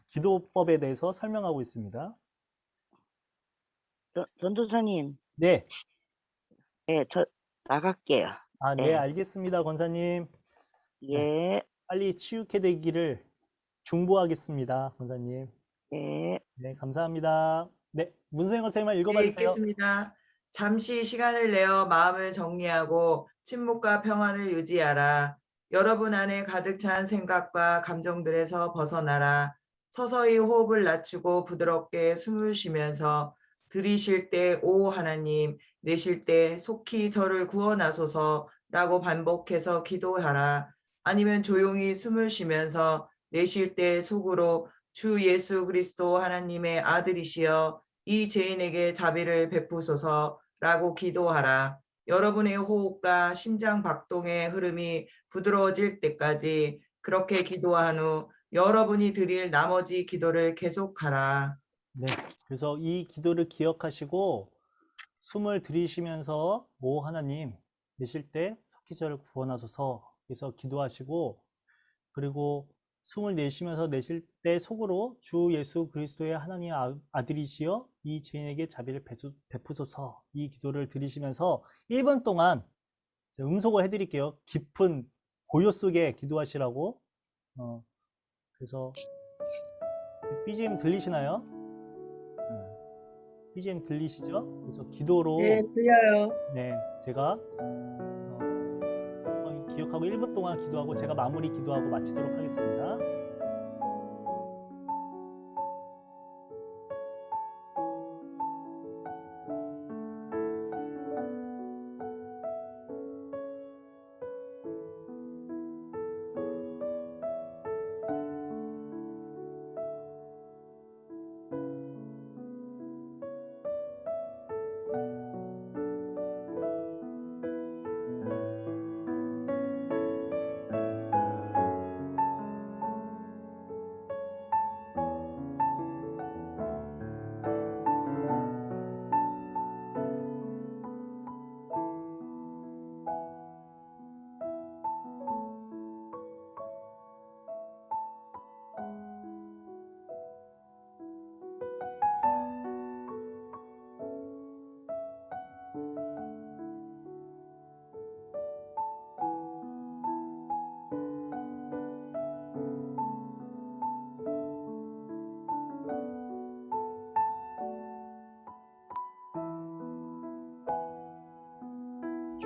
기도법에 대해서 설명하고 있습니다. 전도사님, 네. 예, 저 나갈게요. 아, 네, 알겠습니다, 권사님. 예, 빨리 치유케 되기를 중보하겠습니다, 권사님. 예. 네, 감사합니다. 네, 문순애 권사님만 읽어봐 네, 주세요. 읽겠습니다. 잠시 시간을 내어 마음을 정리하고 침묵과 평안을 유지하라. 여러분 안에 가득 찬 생각과 감정들에서 벗어나라. 서서히 호흡을 낮추고 부드럽게 숨을 쉬면서 들이쉴 때 오 하나님, 내쉴 때 속히 저를 구원하소서라고 반복해서 기도하라. 아니면 조용히 숨을 쉬면서 내쉴 때 속으로 주 예수 그리스도 하나님의 아들이시여 이 죄인에게 자비를 베푸소서라고 기도하라. 여러분의 호흡과 심장 박동의 흐름이 부드러워질 때까지 그렇게 기도한 후 여러분이 드릴 나머지 기도를 계속하라. 네, 그래서 이 기도를 기억하시고 숨을 들이쉬면서 오 하나님, 내쉴 때 속히 저를 구원하소서 그래서 기도하시고, 그리고 숨을 내쉬면서 내쉴 때 속으로 주 예수 그리스도의 하나님의 아들이시여 이 죄인에게 자비를 베푸소서 이 기도를 들이쉬면서 1분 동안 음소거 해드릴게요. 깊은 고요 속에 기도하시라고. 그래서 BGM 들리시나요? BGM 들리시죠? 그래서 기도로 네, 들려요. 네, 제가 기억하고 1분 동안 기도하고 제가 마무리 기도하고 마치도록 하겠습니다.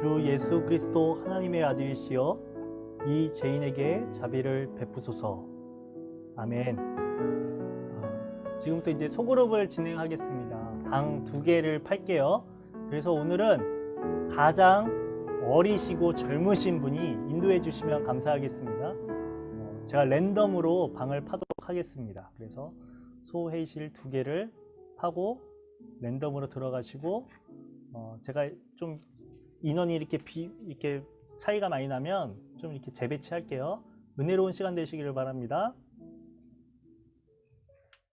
주 예수 그리스도 하나님의 아들이시여 이 죄인에게 자비를 베푸소서. 아멘. 지금부터 이제 소그룹을 진행하겠습니다. 당 2개를 팔게요. 그래서 오늘은 가장 어리시고 젊으신 분이 인도해 주시면 감사하겠습니다. 제가 랜덤으로 방을 파도록 하겠습니다. 그래서 소회실 2개를 파고 랜덤으로 들어가시고, 제가 좀 인원이 이렇게 차이가 많이 나면 좀 이렇게 재배치할게요. 은혜로운 시간 되시기를 바랍니다.